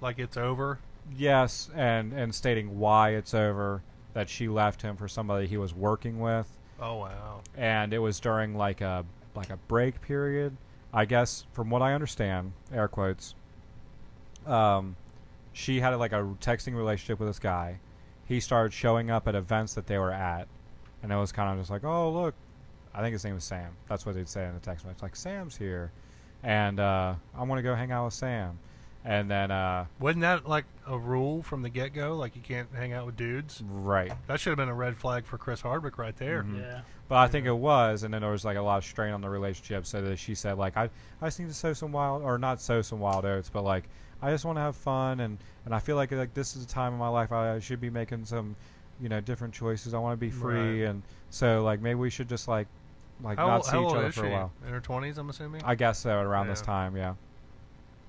Like it's over. yes, and stating why it's over. That she left him for somebody he was working with. Oh wow. And it was during like a break period. I guess from what I understand, air quotes, she had like a texting relationship with this guy. He started showing up at events that they were at, and it was kind of just like, oh look, I think his name was Sam. That's what they'd say in the text message, like Sam's here, and I want to go hang out with Sam. And then Wasn't that like a rule from the get-go? Like you can't hang out with dudes? right. That should have been a red flag for Chris Hardwick right there. Mhm. Yeah. But I think it was, and then there was like a lot of strain on the relationship. So that she said, like, I just need to sow some wild, or not sow some wild oats, but like, I just want to have fun, and I feel like this is a time in my life I should be making some, different choices. I want to be free, Right. and so like maybe we should just like not see How each old other is for a she? while. In her 20s, I'm assuming. I guess so, around this Yeah. time, yeah.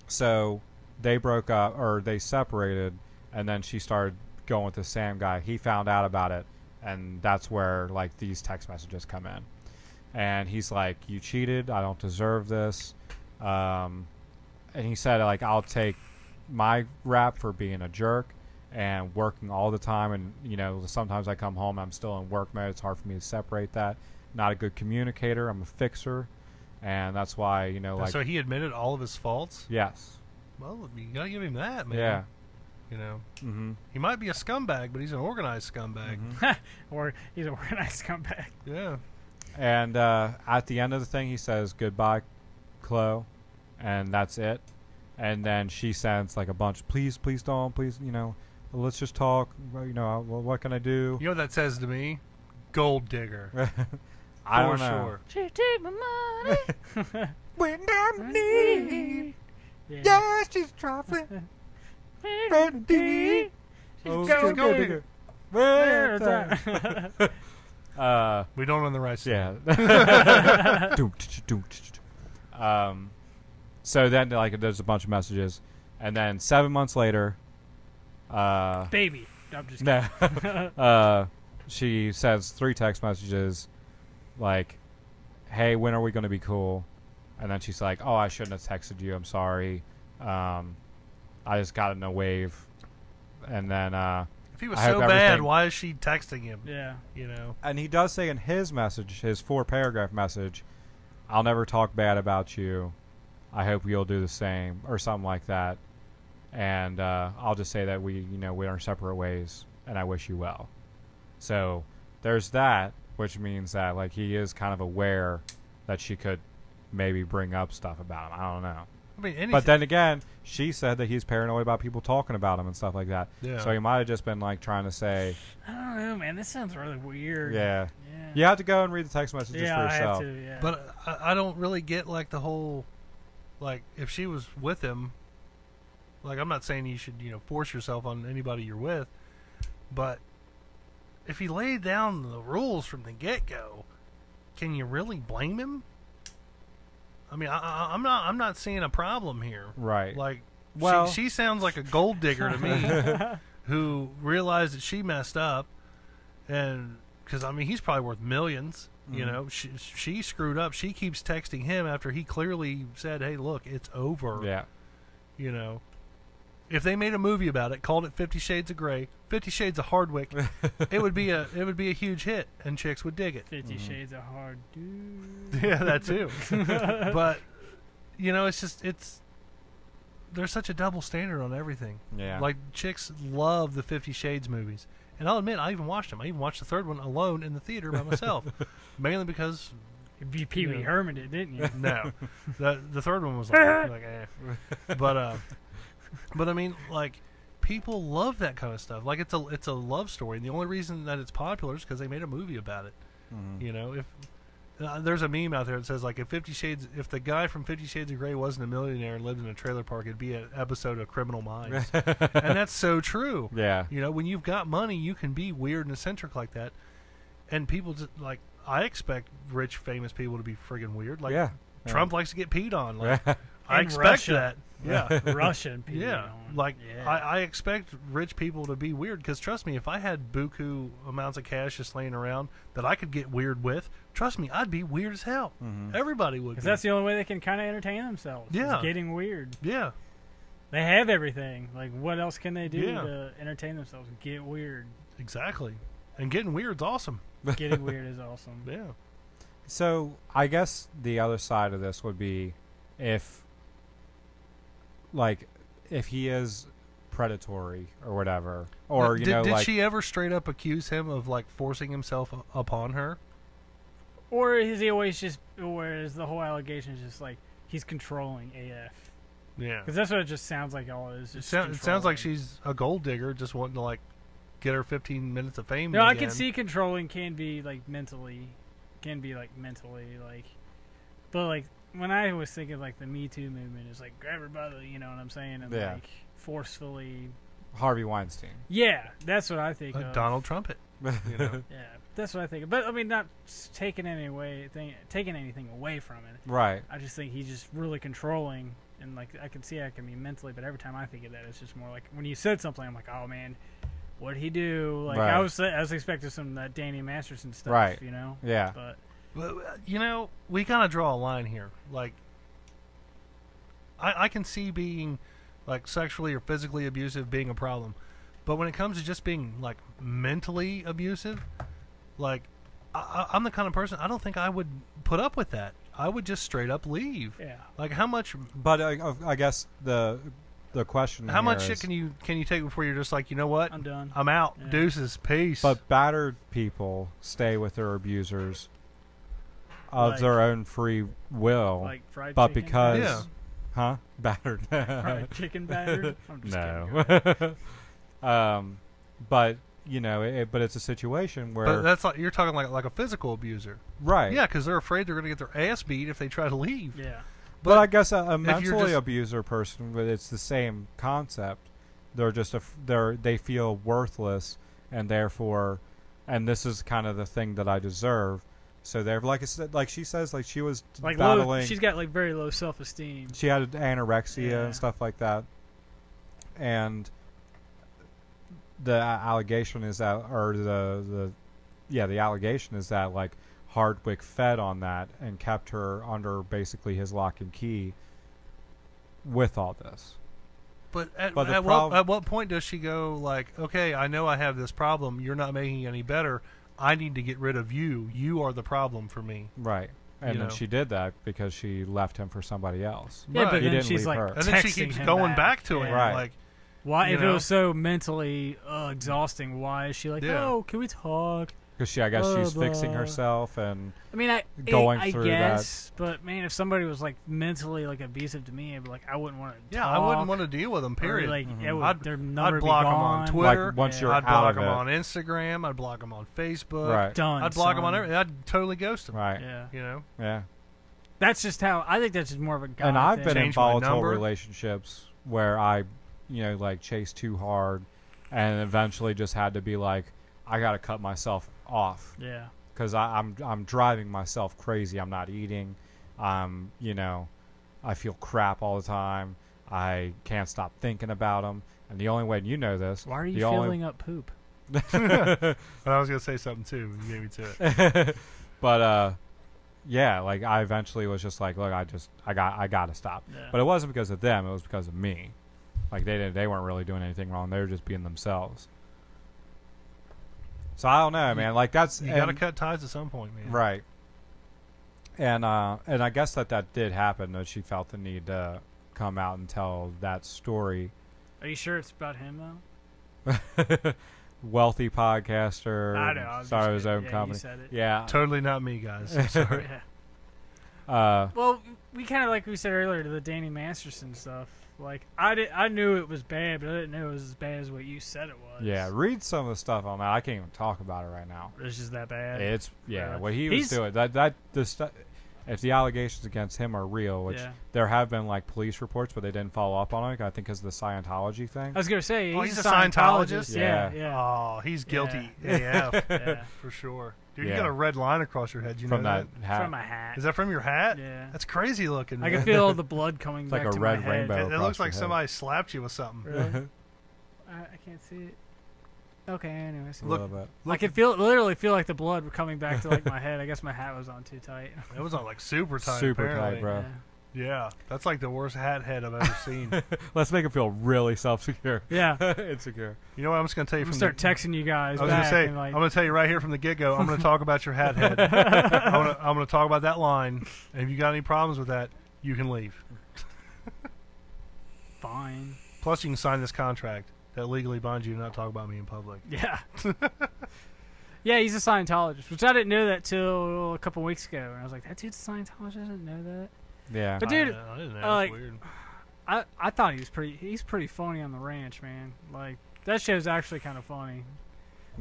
So they broke up, or they separated, and then she started going with the Sam guy. He found out about it, and that's where like these text messages come in. And he's like, "You cheated. I don't deserve this." And he said, like, "I'll take my rap for being a jerk and working all the time. And sometimes I come home, I'm still in work mode. It's hard for me to separate that. Not a good communicator. I'm a fixer, and that's why like." So he admitted all of his faults. Yes. Well, you gotta give him that, man. Yeah. Mm-hmm. He might be a scumbag, but he's an organized scumbag. Mm-hmm. Or he's a organized scumbag. Yeah. And at the end of the thing, he says, "Goodbye, Chloe," and that's it. And then she sends like a bunch. Please don't. Please, let's just talk. Well, what can I do? You know what that says to me? Gold digger. I For don't know. sure. She take my money. When I'm need, Yeah. yeah, she's trifling. She's Oh, gold gold digger. digger. We don't own the rights. Yeah. So then, like, there's a bunch of messages, and then 7 months later, Baby. I'm just kidding. no, she sends 3 text messages, like, "Hey, when are we going to be cool?" And then she's like, "Oh, I shouldn't have texted you. I'm sorry. I just got in a wave." And then, If he was I hope so bad, everything- why is she texting him? Yeah. and he does say in his message, his 4-paragraph message, "I'll never talk bad about you. I hope you'll do the same," or something like that. And I'll just say that we are separate ways, and I wish you well. So there's that, which means that like he is kind of aware that she could maybe bring up stuff about him. I don't know. I mean, anything. But then again, she said that he's paranoid about people talking about him and stuff like that. Yeah. So he might have just been like trying to say, I don't know, man. This sounds really weird. yeah. Yeah. You have to go and read the text messages Yeah, for I yourself. have to. Yeah. But I don't really get like the whole, like if she was with him, like I'm not saying you should force yourself on anybody you're with, but if he laid down the rules from the get-go, can you really blame him? I mean, I'm not seeing a problem here. Right. Like, Well- she sounds like a gold digger to me, who realized that she messed up, and because I mean he's probably worth millions. She screwed up. She keeps texting him after he clearly said, "Hey, look, it's over." Yeah. If they made a movie about it, called it 50 Shades of Grey, 50 Shades of Hardwick, it would be a huge hit, and chicks would dig it. 50 Shades of Hard Dude. Yeah, that too. But there's such a double standard on everything. Yeah. Like chicks love the 50 Shades movies, and I'll admit I even watched them. I even watched the third one alone in the theater by myself, mainly because You Pee Wee Yeah. Herman it, didn't you? no, the third one was like eh. But I mean, like, people love that kind of stuff. Like it's a love story, and the only reason that it's popular is because they made a movie about it. Mhm. If there's a meme out there that says like if the guy from 50 Shades of Grey wasn't a millionaire and lived in a trailer park, it'd be an episode of Criminal Minds, and that's so true. Yeah. When you've got money, you can be weird and eccentric like that. and people just like I expect rich famous people to be friggin' weird. Like Yeah. Trump likes to get peed on. Like Yeah. I In expect Russia. that. Yeah. Russian people. Yeah, like Yeah. I expect rich people to be weird because trust me, if I had buku amounts of cash just laying around that I could get weird with, trust me, I'd be weird as hell. Mhm. Everybody would. Because Be. that's the only way they can kind of entertain themselves. Yeah. Is getting weird. Yeah, They have everything. Like, what else can they do Yeah. to entertain themselves? Get weird. exactly. And getting weird's awesome. Getting weird is awesome. Yeah. So I guess the other side of this would be if he is predatory or whatever, or did she ever straight up accuse him of like forcing himself upon her? Or is he always just, or is the whole allegation is just like he's controlling AF? Yeah. Because that's what it just sounds like. All it is. It Just sounds like controlling. she's a gold digger, just wanting to like get her 15 minutes of fame. No, I again. can see controlling can be like mentally, like, but like when I was thinking like the Me Too movement is like grab her by the, you know what I'm saying, and Yeah. like forcefully. Harvey Weinstein. Yeah, that's what I think of. Donald Trumpet. You know? Yeah, that's what I think of. But I mean, not taking anything away from it. Right. I just think he's just really controlling, and like I can see I can be mentally. But every time I think of that, it's just more like when you said something, I'm like, oh man, what'd he do? Like Right. I was expecting some of that Danny Masterson stuff, Right. you know. Yeah. But But, you know, we kind of draw a line here. Like, I can see being, like, sexually or physically abusive being a problem. But when it comes to just being, like, mentally abusive, like, I'm the kind of person, I don't think I would put up with that. I would just straight up leave. yeah, Like, how much But I guess the question. how much here shit is- can you take before you're just like, you know what? I'm done. I'm out. Yeah. Deuces. Peace. But battered people stay with their abusers of Like- their own free will. Like fried but chicken. because, Yeah. huh? Battered. fried chicken battered. I'm just No. kidding. But but it's a situation where But that's like you're talking like a physical abuser. right. Yeah, because they're afraid they're going to get their ass beat if they try to leave. Yeah. But I guess a you're mentally just- abuser person, but it's the same concept. They're just they feel worthless, and therefore, and this is kind of the thing that I deserve. So they're like I said, like she says, like she was Like battling. she's got like very low self-esteem. She had anorexia Yeah. and stuff like that, and the allegation is that, or the allegation is that like Hardwick fed on that and kept her under basically his lock and key with all this. But at the what point does she go like, okay, I know I have this problem. You're not making it any better. I need to get rid of you. You are the problem for me. Right. And You then know. she did that because she left him for somebody else. Yeah, Right. but He then didn't she's leave like her. And then she texting keeps him going back to yeah. him. Right. Like, Why, you if know? it was so mentally exhausting, why is she like, Yeah. oh, can we talk? Because I guess she's Blah, fixing blah. herself and I mean, Going I through guess, but man, if somebody was like mentally like abusive to me, I'd be like, I wouldn't want to. yeah, I wouldn't want to deal with them. Period. Like, Mhm. it would, I'd- their number I'd be block 'em on gone. Twitter. like once Yeah. you're I'd out block of them it. on Instagram. I'd block them on Facebook. Right. Done. I'd block them on son. everything. I'd totally ghost them. Right. Yeah, You know. Yeah. that's just how I think. That's just more of a guy And I've thing. been in Change my volatile number. relationships where I, like chased too hard, and eventually just had to be like, I got to cut myself off Yeah, because I'm driving myself crazy. I'm not eating. I feel crap all the time. I can't stop thinking about them. And the only way, and you know this. why are you the only- filling up poop? But I was gonna say something too. You beat me to it. But yeah, like I eventually was just like, look, I got to stop. Yeah. But it wasn't because of them; it was because of me. Like they weren't really doing anything wrong; they were just being themselves. So I don't know, man. Like that's You got to cut ties at some point, man. right. And I guess that did happen. That she felt the need to come out and tell that story. Are you sure it's about him though? Wealthy podcaster, I know. I was started just his own kidding. Yeah, company. You said it. Yeah. Totally not me, guys. I'm sorry. Yeah. Well, we kind of like we said earlier to the Danny Masterson stuff. Like I knew it was bad, but I didn't know it was as bad as what you said it was. Yeah, read some of the stuff on that. I can't even talk about it right now. It's just that bad. It's Yeah. what he was He's- doing. The stuff, if the allegations against him are real, which Yeah. there have been like police reports, but they didn't follow up on it. I think because of the Scientology thing. I was gonna say Oh, he's he's a a Scientologist. Scientologist? Yeah, Yeah. yeah. Oh, he's guilty AF Yeah. for sure. Dude, Yeah. you got a red line across your head. You From know that hat. From a hat. Is that from your hat? Yeah. That's crazy looking. I Man. can feel the blood coming It's back like a to red my head. rainbow. It across looks your like head. somebody slapped you with something. Really? I can't see it. Okay, anyways. A Look- little bit. I can literally feel like the blood coming back to like my head. I guess my hat was on too tight. It was on like super tight. Super apparently. tight, bro. Yeah. Yeah, that's like the worst hat head I've ever seen. Let's make him feel really self-secure. Yeah. Insecure. You know what? I'm just gonna tell you I'm from gonna start the, texting you guys I was gonna back say, and like, I'm gonna tell you right here from the get-go. I'm gonna talk about your hat head. I'm gonna talk about that line. And if you got any problems with that, you can leave. fine. Plus, you can sign this contract that legally binds you to not talk about me in public. Yeah. Yeah, he's a Scientologist, which I didn't know that till a couple weeks ago. And I was like, that dude's a Scientologist? I didn't know that. Yeah. But dude, I didn't know. like, It's weird. I thought he's pretty funny on the ranch, man. Like, that show's actually kind of funny.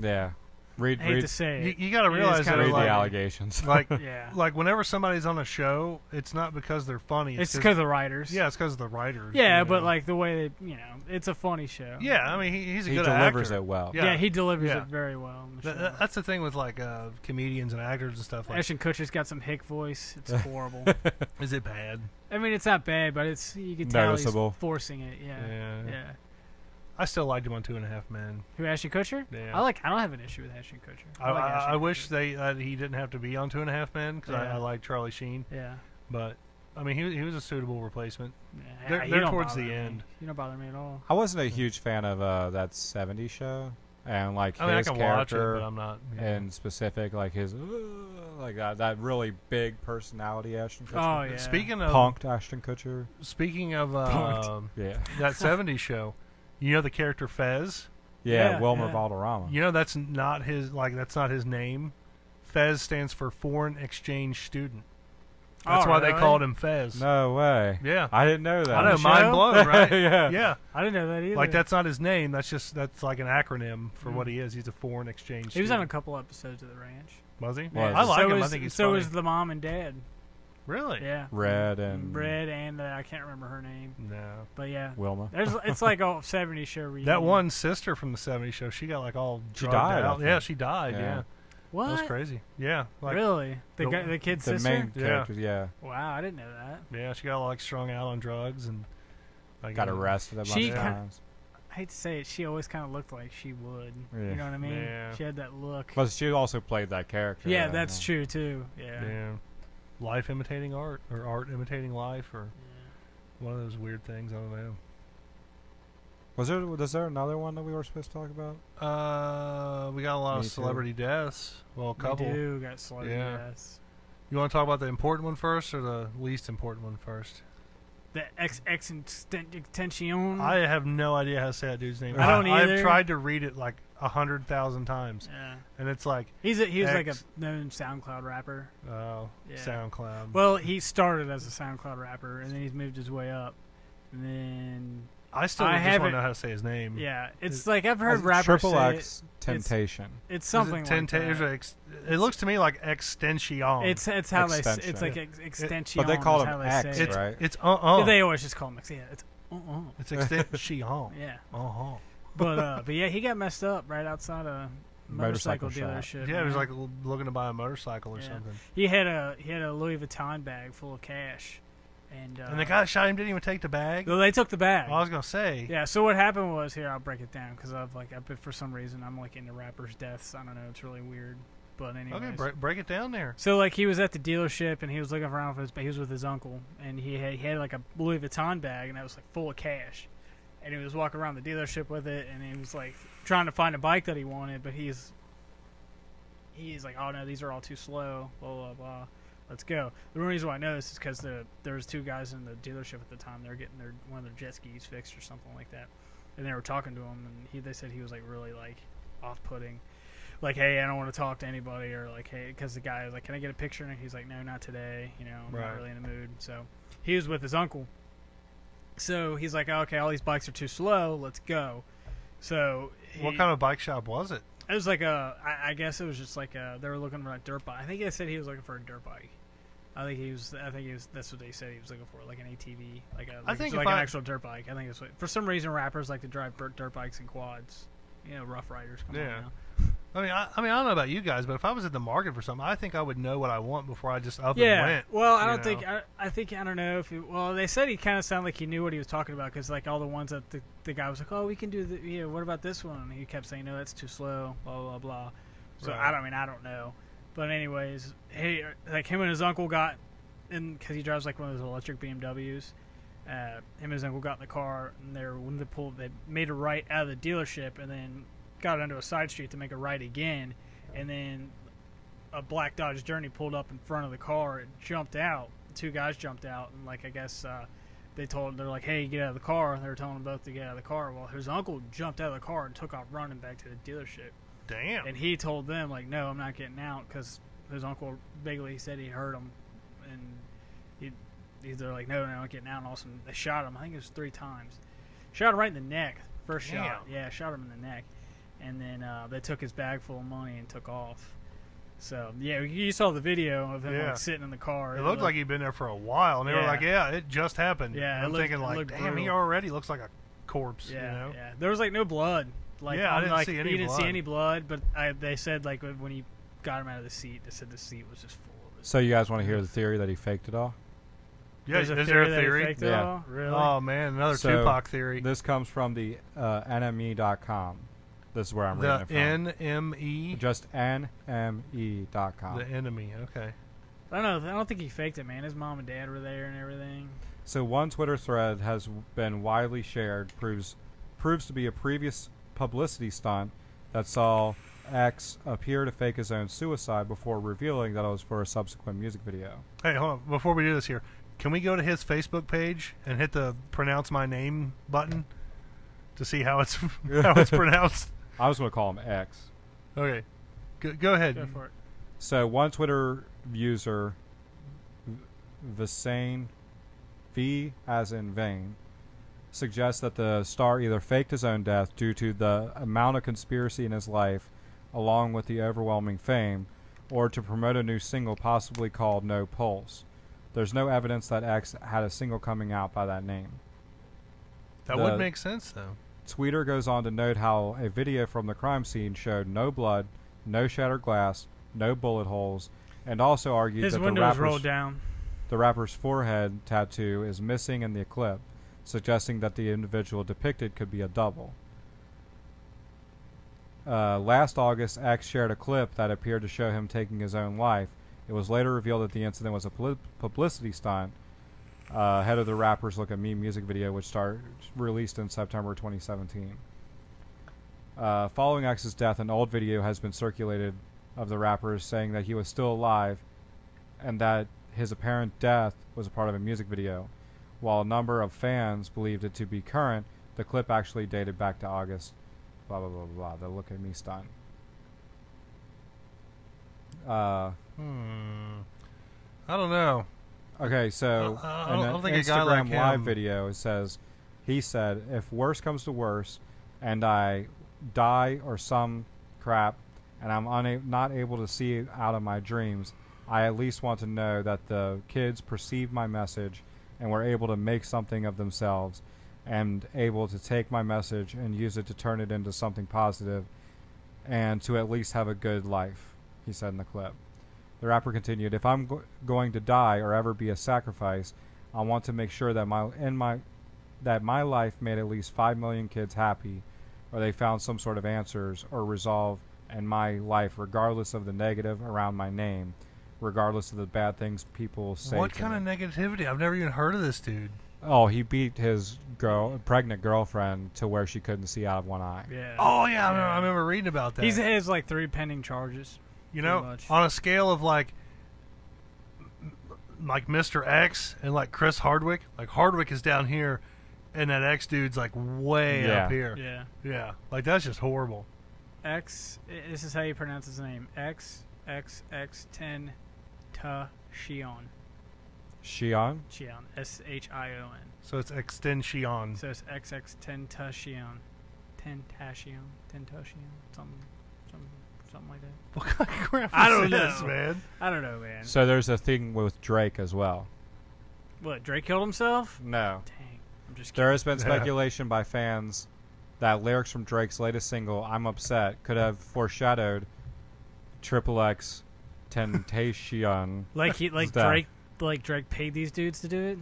Yeah. Read I hate read, to say it. You got to It is realize that kinda read like, the allegations. like Yeah. like whenever somebody's on a show, it's not because they're funny. It's because of the writers. yeah, it's because of the writers. Yeah, you but know. like the way they, it's a funny show. yeah, I mean he's a he good delivers actor. it well. Yeah. Yeah, he delivers Yeah. it very well. On the show. That's the thing with like comedians and actors and stuff. Like, Ashton Kutcher's got some hick voice. It's horrible. is it bad? I mean, it's not bad, but you can tell Noticeable. he's forcing it. Yeah. Yeah. Yeah. I still liked him on 2.5 Men. Who, Ashton Kutcher? Yeah. I don't have an issue with Ashton Kutcher. I, like I, Ashton I Kutcher. wish he didn't have to be on 2.5 Men because Yeah. I like Charlie Sheen. Yeah. But I mean he was a suitable replacement. Yeah, They're- you they're don't towards bother the me. end. You don't bother me at all. I wasn't a huge fan of that '70s show, and like I mean I his can watch it, character but I'm not. Yeah. in specific, like his like that really big personality Ashton Kutcher. Oh yeah. Speaking of Punked Ashton Kutcher. Punked. Yeah. that 70s show, you know the character Fez? Yeah, Yeah, Wilmer yeah. Valderrama. You know that's not his name. Fez stands for Foreign Exchange Student. That's Oh, why they really? called him Fez. No way. Yeah. I didn't know that. I know, the mind show? blown, right? Yeah. Yeah. I didn't know that either. Like that's not his name. That's like an acronym for what he is. He's a foreign exchange. He was on a student. couple episodes of The Ranch. Was he? Was. I like so him. Was, I think he's so funny. was the mom and dad. Really? Yeah. Red and Red and I can't remember her name, No. but yeah. Wilma. It's like a 70s show reunion. That one sister from the '70s show, she got like all She drugged died, I out. think. Yeah, she died. Yeah. Yeah. What? That was crazy. Yeah. Like, really? the- The kid's The sister? main Yeah. characters, yeah. Wow, I didn't know that. Yeah, she got like strung out on drugs and like, Got arrested a bunch She of kin- times. I hate to say it, she always kind of looked like she would. Yeah. You know what I mean? Yeah. She had that look. But she also played that character. Yeah, that's true too. Yeah. Yeah. Life imitating art, or art imitating life, or one of those weird things. I don't know. Was there another one that we were supposed to talk about? We got a lot Me of too. celebrity deaths. Well, a couple. We do got celebrity Yeah. deaths. You want to talk about the important one first, or the least important one first? The extension. I have no idea how to say that dude's name. I don't either. I've tried to read it like 100,000 times, Yeah. and it's like, He was like a X- known SoundCloud rapper. oh, Yeah. SoundCloud. Well, he started as a SoundCloud rapper, and then he's moved his way up. And then, I still I just want haven't- to know how to say his name. yeah, it's like I've heard rappers Triple say X Temptation. it's Is something it like that. It looks to me like extension. It's how they Extension. it's like extension. But they call is him how they X, say It's it. right? it's Yeah, they always just call him X. Yeah, it's It's extension. yeah. But yeah, he got messed up right outside a motorcycle Motorcycle shop. dealership. Yeah, he was man. like looking to buy a motorcycle or Yeah. something. he had a Louis Vuitton bag full of cash, and And the guy that shot him didn't even take the bag. well, they took the bag. I was gonna say. Yeah, so what happened was, here I'll break it down because for some reason I'm like into rappers' deaths. I don't know, it's really weird. But anyways, Okay, break it down there. so like he was at the dealership and he was looking around for he was with his uncle and he had like a Louis Vuitton bag and that was like full of cash, and he was walking around the dealership with it and he was like trying to find a bike that he wanted, but he's like, oh no, these are all too slow, blah blah blah. Let's go. The reason why I know this is because there was two guys in the dealership at the time. They were getting one of their jet skis fixed or something like that, and they were talking to him, and they said he was like really like off-putting, like, hey, I don't want to talk to anybody, or like, hey, because the guy was like, can I get a picture? And he's like, no, not today. You know, I'm Right. not really in the mood. So he was with his uncle. So he's like, okay, all these bikes are too slow. Let's go. So What kind of bike shop was it? it was like I guess it was just like they were looking for a dirt bike. I think they said he was looking for a dirt bike. I think he was. That's what they said he was looking for, like an ATV, I think an actual dirt bike. I think that's what. For some reason, rappers like to drive dirt bikes and quads. You know, Rough Riders. Come on now. I mean, I don't know about you guys, but if I was at the market for something, I think I would know what I want before I just up and went. Well, I don't think. I don't know if. Well, they said he kind of sounded like he knew what he was talking about because like all the ones that the guy was like, oh, we can do the. Yeah, what about this one? And he kept saying, no, that's too slow. Blah blah blah. So Right. I don't know. But anyways, like him and his uncle got in because he drives like one of those electric BMWs. Him and his uncle got in the car and they made a right out of the dealership and then got onto a side street to make a right again, and then a black Dodge Journey pulled up in front of the car and jumped out. Two guys jumped out and like I guess they're like, hey, get out of the car, and they were telling them both to get out of the car. Well, his uncle jumped out of the car and took off running back to the dealership. Damn. And he told them, like, no, I'm not getting out, because his uncle vaguely said he heard him. And they're like, no, I'm not getting out. And all of a sudden, they shot him. I think it was 3 times. Shot him right in the neck. First shot. Yeah, shot him in the neck. And then they took his bag full of money and took off. So, yeah, you saw the video of him like, sitting in the car. It looked like he'd been there for a while. And they were like, yeah, it just happened. Yeah, I'm thinking, like, damn, he already looks like a corpse. Yeah, you know? yeah. There was, like, no blood. Like, I didn't see any blood. You didn't see any blood, but they said, like, when he got him out of the seat, they said the seat was just full of it. So you guys want to hear the theory that he faked it all? Yeah, is there a theory? Yeah. Really? Oh, man, another Tupac theory. This comes from the NME.com. This is where I'm reading it from. The NME? Just NME.com. The enemy, okay. I don't know. I don't think he faked it, man. His mom and dad were there and everything. So one Twitter thread has been widely shared, proves to be a previous publicity stunt that saw X appear to fake his own suicide before revealing that it was for a subsequent music video. Hey, hold on. Before we do this here, can we go to his Facebook page and hit the pronounce my name button to see how it's pronounced? I was going to call him X. Okay. Go ahead. Go for it. So one Twitter user, Visane, V as in vain, suggests that the star either faked his own death due to the amount of conspiracy in his life, along with the overwhelming fame, or to promote a new single possibly called No Pulse. There's no evidence that X had a single coming out by that name. That would make sense, though. Tweeter goes on to note how a video from the crime scene showed no blood, no shattered glass, no bullet holes, and also argued his that window was rolled down. The rapper's forehead tattoo is missing in the clip, suggesting that the individual depicted could be a double. Last August, X shared a clip that appeared to show him taking his own life. It was later revealed that the incident was a publicity stunt ahead of the rapper's Look at Me music video, which released in September 2017. Following X's death, an old video has been circulated of the rapper saying that he was still alive and that his apparent death was a part of a music video. While a number of fans believed it to be current, the clip actually dated back to August. Blah, blah, blah, blah. The Look at Me stunt. I don't know. Okay, so I don't in think an a guy like Instagram live him- video, it says, he said, if worse comes to worse, and I die or some crap, and I'm not able to see out of my dreams, I at least want to know that the kids perceive my message and were able to make something of themselves and able to take my message and use it to turn it into something positive and to at least have a good life, he said in the clip. The rapper continued, if I'm going to die or ever be a sacrifice, I want to make sure that my life made at least 5 million kids happy, or they found some sort of answers or resolve in my life, regardless of the negative around my name, regardless of the bad things people say. What kind of negativity? I've never even heard of this dude. Oh, he beat his pregnant girlfriend to where she couldn't see out of one eye. Yeah. Oh, yeah, I remember reading about that. He has like 3 pending charges. You know, on a scale of like Mr. X and like Chris Hardwick, like Hardwick is down here and that X dude's like way up here. Yeah. Yeah. Like that's just horrible. X, this is how you pronounce his name. XXX10 Shion. Shion? Shion. SHION. So it's extension. So it's XX10 Shion. Tentashion. Something something like that. What kind of crap I is don't this, know. man? I don't know, man. So there's a thing with Drake as well. What, Drake killed himself? No. Dang, I'm just There kidding. has been speculation by fans that lyrics from Drake's latest single, I'm Upset, could have foreshadowed XXX Temptation. Drake paid these dudes to do it?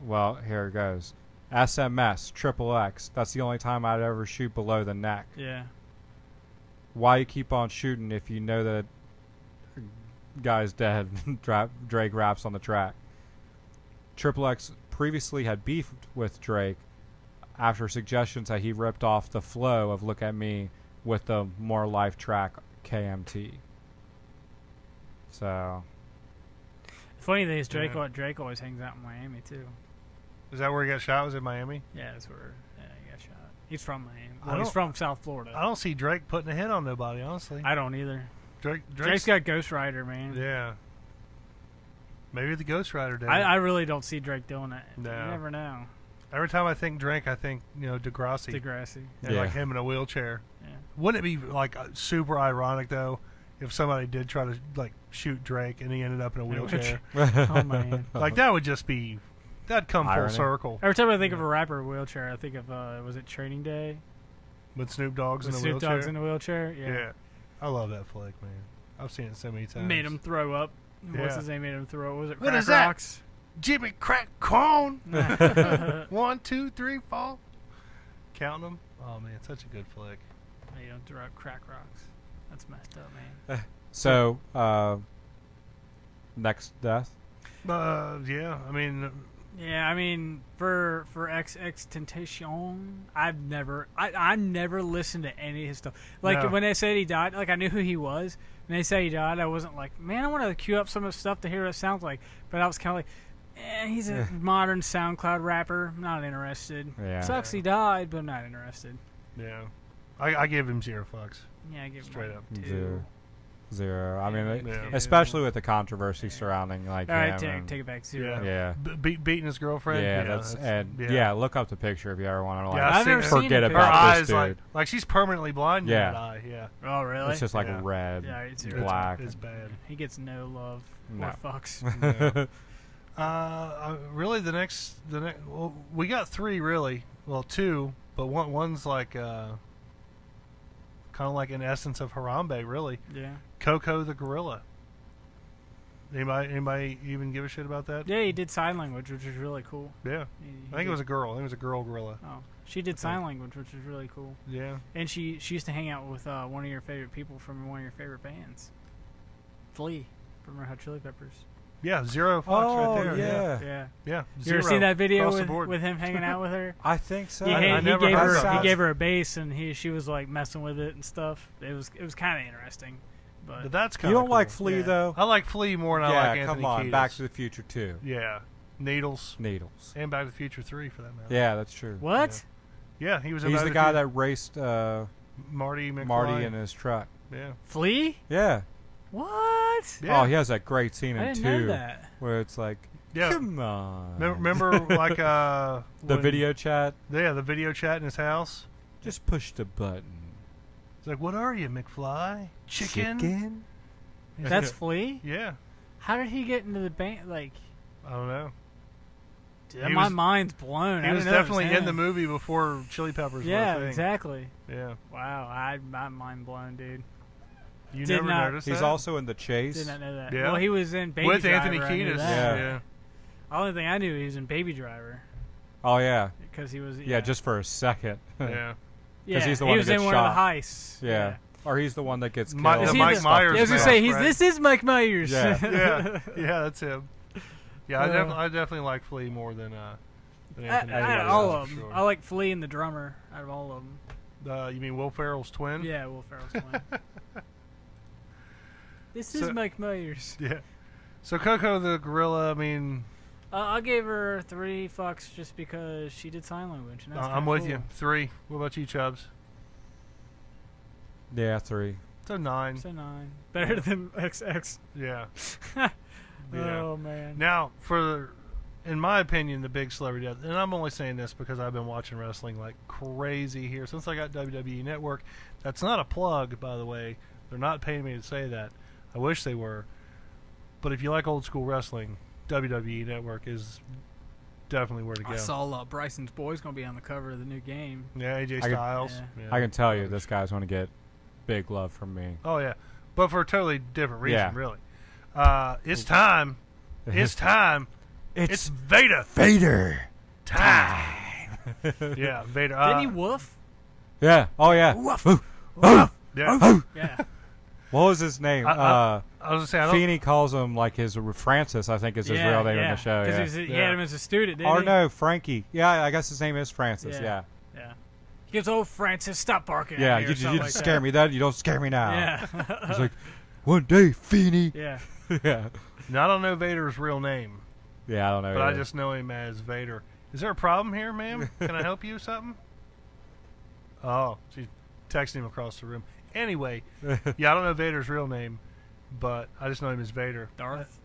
Well, here it goes. SMS, XXX. That's the only time I'd ever shoot below the neck. Yeah. Why you keep on shooting if you know that a guy's dead? Drake raps on the track. XXX previously had beef with Drake after suggestions that he ripped off the flow of Look at Me with the More Life track KMT. So The funny thing is Drake always hangs out in Miami too. Is that where he got shot? Was it Miami? Yeah, that's where he got shot. He's from Miami. Well, he's from South Florida. I don't see Drake putting a hit on nobody, honestly. I don't either. Drake's got Ghost Rider, man. Yeah. Maybe the Ghost Rider did. I really don't see Drake doing it. No. You never know. Every time I think Drake, I think Degrassi. Degrassi. Like him in a wheelchair. Yeah. Wouldn't it be like super ironic though if somebody did try to like shoot Drake and he ended up in a wheelchair? Oh man. Like that would just be that'd come Irony. full circle. Every time I think of a rapper in a wheelchair, I think of was it Training Day? With Snoop Dogg's in a Snoop wheelchair. Dogg's in a wheelchair. Yeah. I love that flick, man. I've seen it so many times. Made him throw up. Yeah. What's his name? Made him throw up. Was it What Crack is that? Rocks? Jimmy Crack Corn. 1, 2, 3, 4. Counting them. Oh man, such a good flick. Made him throw up Crack Rocks. That's messed up, man. So, next death. Yeah. I mean, Yeah, I mean, for XX Temptation, I never listened to any of his stuff. Like No. when they said he died, like I knew who he was. When they say he died, I wasn't like, man, I want to queue up some of the stuff to hear what it sounds like. But I was kind of like, he's a modern SoundCloud rapper. I'm not interested. Yeah. Sucks he died, but I'm not interested. yeah. I give him 0 fucks. Yeah, I give him Straight like up. 2. Zero. I mean, Yeah. especially with the controversy surrounding like All right, him. take it back. 0. Yeah. Yeah. Beating his girlfriend. Yeah, look up the picture if you ever want to Yeah, I've I've never seen forget it. Her about this eyes dude. like she's permanently blind in Yeah. that eye. Yeah. Oh, really? It's just like Yeah. red, Yeah, it's zero. black. It's bad. He gets no love No. or fucks. No. Really, the next. Well, we got 3 really. Well, 2, but one's like kind of like an essence of Harambe, really. Yeah. Coco the gorilla. Anybody even give a shit about that? Yeah, he did sign language, which was really cool. Yeah. I think it was a girl. I think it was a girl gorilla. Oh, she did sign language, which was really cool. Yeah. And she used to hang out with one of your favorite people from one of your favorite bands, Flea from Red Hot Chili Peppers. Yeah. 0 fucks Oh, right there. yeah. Yeah. Yeah. You ever 0 seen that video across the board. with him hanging out with her? I think so. He, I he never gave heard her of he that. gave her a bass, and she was like messing with it and stuff. It was kind of interesting, But that's You kind of don't like Flea Yeah. though? I like Flea more than I like Anthony come on. Kiedis. Back to the Future 2. Yeah. Needles. Needles. And Back to the Future 3 for that matter. Yeah, that's true. What? Yeah, he was in He's Back the to guy Future- that raced Marty McFly. Marty in his truck. Yeah. Flea? Yeah. What? Yeah. Oh, he has that great scene I in didn't 2 know that. where it's like, Yeah. come on. Remember like the when- video chat? Yeah, the video chat in his house. Just push the button. It's like, what are you, McFly? Chicken? That's Flea? Yeah. How did he get into the band? Like, I don't know. dude, He my was- mind's blown. He I was didn't know it definitely in the him. movie before Chili Peppers Yeah, were a thing. exactly. Yeah. Wow, my mind blown, dude. You Did never not- noticed He's that? also in The Chase. Did not know that. Yeah. Well, he was in Baby with Driver. Anthony I knew Kiedis. that. Yeah. The only thing I knew he was in Baby Driver Oh, yeah. because he was. Yeah, just for a second. Yeah. yeah. he's the he one was that in gets one shot. of the heists. Yeah. Or he's the one that gets killed. The Is he Mike the- Myers. I was gonna man, say right? this is Mike Myers. Yeah. Yeah, that's him. Yeah, I definitely like Flea more than Anthony. I Kiedis, all that's of for them. sure. I like Flea and the drummer out of all of them. You mean Will Ferrell's twin? Yeah, Will Ferrell's one. This is So- Mike Myers. Yeah. So Coco the gorilla. I mean, I gave her 3 fucks just because she did sign language. And that's I'm kinda with cool. you. 3. What about you, Chubbs? Yeah, 3. It's a 9. So 9. Better than XX. Yeah. Oh man. Now, in my opinion, the big celebrity death, and I'm only saying this because I've been watching wrestling like crazy here since I got WWE Network. That's not a plug, by the way, They're not paying me to say that. I wish they were. But if you like old school wrestling, WWE Network is definitely where to go. I saw Bryson's boy's going to be on the cover of the new game. Yeah, AJ Styles. Yeah. I can tell you, this guy's going to get big love from me. Oh, yeah. But for a totally different reason, Yeah. really. It's time. It's time. It's Vader. Vader Time. Yeah, Vader. Didn't he woof? Yeah. Oh, yeah. Woof. Yeah. Yeah. What was his name? I was going to say, I don't... Feeney calls him like his Francis, I think is his real name in the show. Because he had him as a student, didn't Or he? no, Frankie. Yeah, I guess his name is Francis. Yeah. Yeah. He goes, "Oh, Francis, stop barking." Yeah, at me," you or something like scare that. me then. You don't scare me now. Yeah. He's like, one day, Feeney. Yeah. Yeah. Now, I don't know Vader's real name, Yeah, I don't know. but I either. just know him as Vader. Is there a problem here, ma'am? Can I help you with something? Oh, she's texting him across the room. Anyway, yeah, I don't know Vader's real name, but I just know him as Vader. Darth.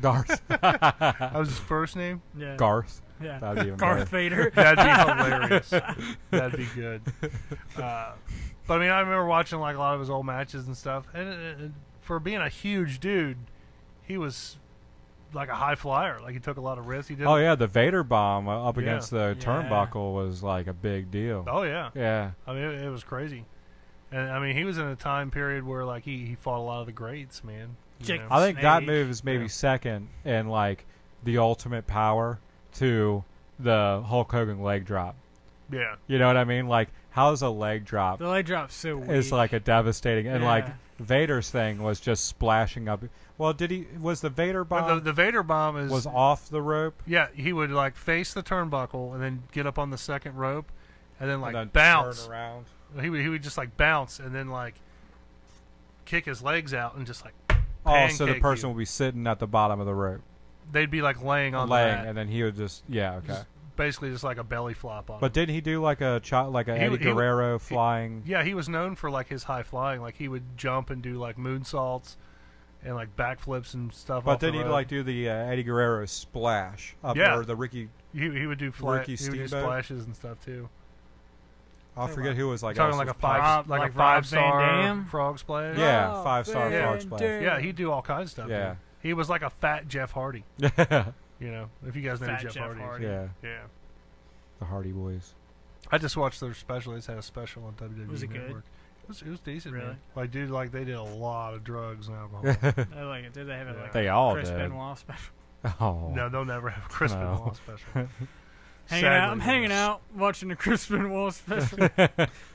Garth. That was his first name? Yeah. Garth. Yeah. That'd be even Darth better. Vader. That'd be hilarious. That'd be good. But I mean, I remember watching like a lot of his old matches and stuff. And for being a huge dude, he was like a high flyer. Like he took a lot of risks. He did. Oh yeah, the Vader bomb up Yeah. against the Yeah. turnbuckle was like a big deal. Oh yeah. Yeah. I mean, it was crazy. And I mean, he was in a time period where like he fought a lot of the greats, man. You Jake know? I think that Snake. move is maybe Yeah. second in like the ultimate power to the Hulk Hogan leg drop. Yeah. You know what I mean? Like, how's a leg drop? The leg drop's so weak. It's like a devastating, and like Yeah. Vader's thing was just splashing up. Well, was the Vader bomb But the Vader bomb is was off the rope? yeah. He would like face the turnbuckle and then get up on the second rope, and then like and then bounce. turn around. He would just like bounce and then like kick his legs out and just like Oh, so the pancake person you. would be sitting at the bottom of the rope, They'd be like laying on laying, the mat. and then he would just okay. Just basically just like a belly flop on. But him. didn't he do like a He Eddie would- Guerrero flying? Yeah, he was known for like his high flying. Like he would jump and do like moonsaults and like backflips and stuff. But off then the he'd rope. like do the Eddie Guerrero splash up Yeah. or the Ricky. He would do Ricky he would do Steamboat? splashes and stuff too. I forget who was like Talking else like a was five Like like a Rob five Van star Dam? frog splash. Yeah, Oh, 5-star Van frog splash. Dam. Yeah, he'd do all kinds of stuff. Yeah. dude. He was like a fat Jeff Hardy. Yeah, You know, if you guys know Fat who Jeff Jeff Hardy. Hardy. Is. yeah, Yeah. the Hardy Boys. I just watched their special. They just had a special on WWE Was it good? Network. It was decent, Really? man. Like, dude, like they did a lot of drugs and alcohol. I like it. Did they have it like They a all Chris did. Benoit special? Oh No, they'll never have a Chris No. Benoit special. Hanging out. Sadly, I'm hanging yes. out watching the Chris Benoit special.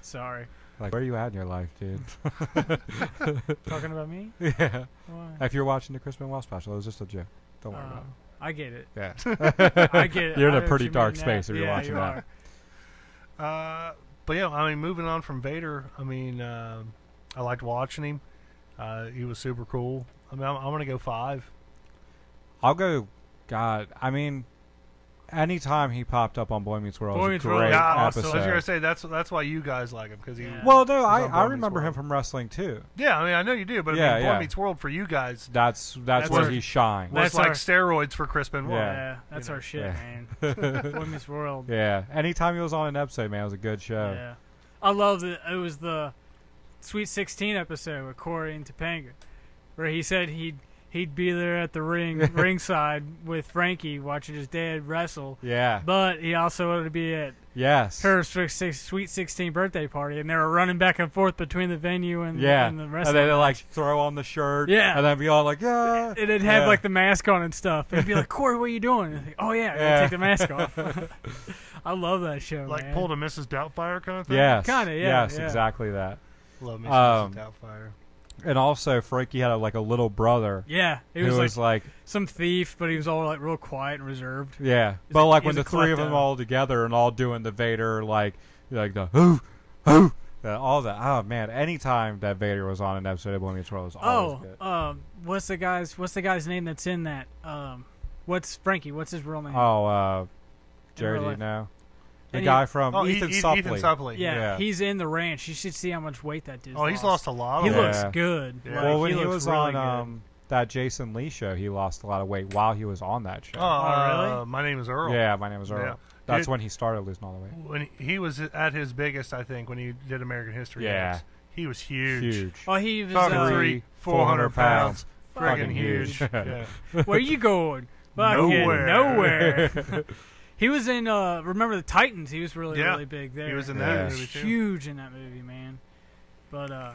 Sorry. Like, where are you at in your life, dude? Talking about me? Yeah. Why? If you're watching the Chris Benoit special, it was just a joke. Don't worry about I get it. it. Yeah. I get it. You're in I a know pretty what you dark mean space now. if you're Yeah, watching you that. But yeah, I mean, moving on from Vader, I mean, I liked watching him. He was super cool. I mean, I'm gonna go 5. I'll go. God, I mean, anytime he popped up on Boy Meets World, Boy was a Meets World great was Yeah, I awesome. was episode. gonna say that's why you guys like him because he. Yeah. Well, no, He's on I Boy Meets remember him World. from wrestling too. Yeah, I mean, I know you do, but Yeah, I mean, yeah. Boy Meets World for you guys That's That's where our- he shined. was That's like our- steroids for Chris Benoit. Yeah. Yeah, that's You know. our shit, Yeah. man. Boy Meets World. Yeah, anytime he was on an episode, man, it was a good show. Yeah. I love that it was the Sweet 16 episode with Corey and Topanga, where he said he'd be there at the ringside with Frankie watching his dad wrestle, Yeah. but he also wanted to be at Yes. her Sweet 16 birthday party, and they were running back and forth between the venue and, Yeah. and the And wrestling. then they like throw on the shirt. Yeah. And then be all like, yeah. and it'd have Yeah. like the mask on and stuff. And it'd be like, Corey, what are you doing? And I'd be, oh yeah, I gotta Yeah. take the mask off. I love that show, Like man. pulled a Mrs. Doubtfire kind of thing. Yes. Kinda, yeah, Yes, yeah. exactly that. Love me Um, some Mrs. Doubtfire. And also, Frankie had a little brother Yeah, he who was was like like, some thief, but he was all like real quiet and reserved. yeah. He's But a- like he's when a the three of them klepto. all together and all doing the Vader, like the who, all that. Oh man, anytime that Vader was on an episode of Boy Meets World was always good. What's the guy's name that's in that? What's Frankie? What's his real name? Oh, Jerry, real do you life. know? The And he- guy from Oh, Ethan Ethan Suplee. Suplee. yeah, yeah. he's in the ranch. You should see how much weight that dude's Oh, he's lost a lot. He of Yeah. weight. looks good. Yeah. Like, Well, when he looks was really on good. that Jason Lee show, he lost a lot of weight while he was on that show. Oh, really? My name is Earl. Yeah, my name is Earl. Yeah. That's Dude, when he started losing all the weight. when he was at his biggest, I think, when he did American History Yeah. X, He was huge. Oh, he was Talking 400 pounds. Friggin' Fucking huge. huge. Yeah. Where you going? Fucking nowhere. He was in, remember the Titans? He was really big there. He was in that He movie was too. huge in that movie, man. But,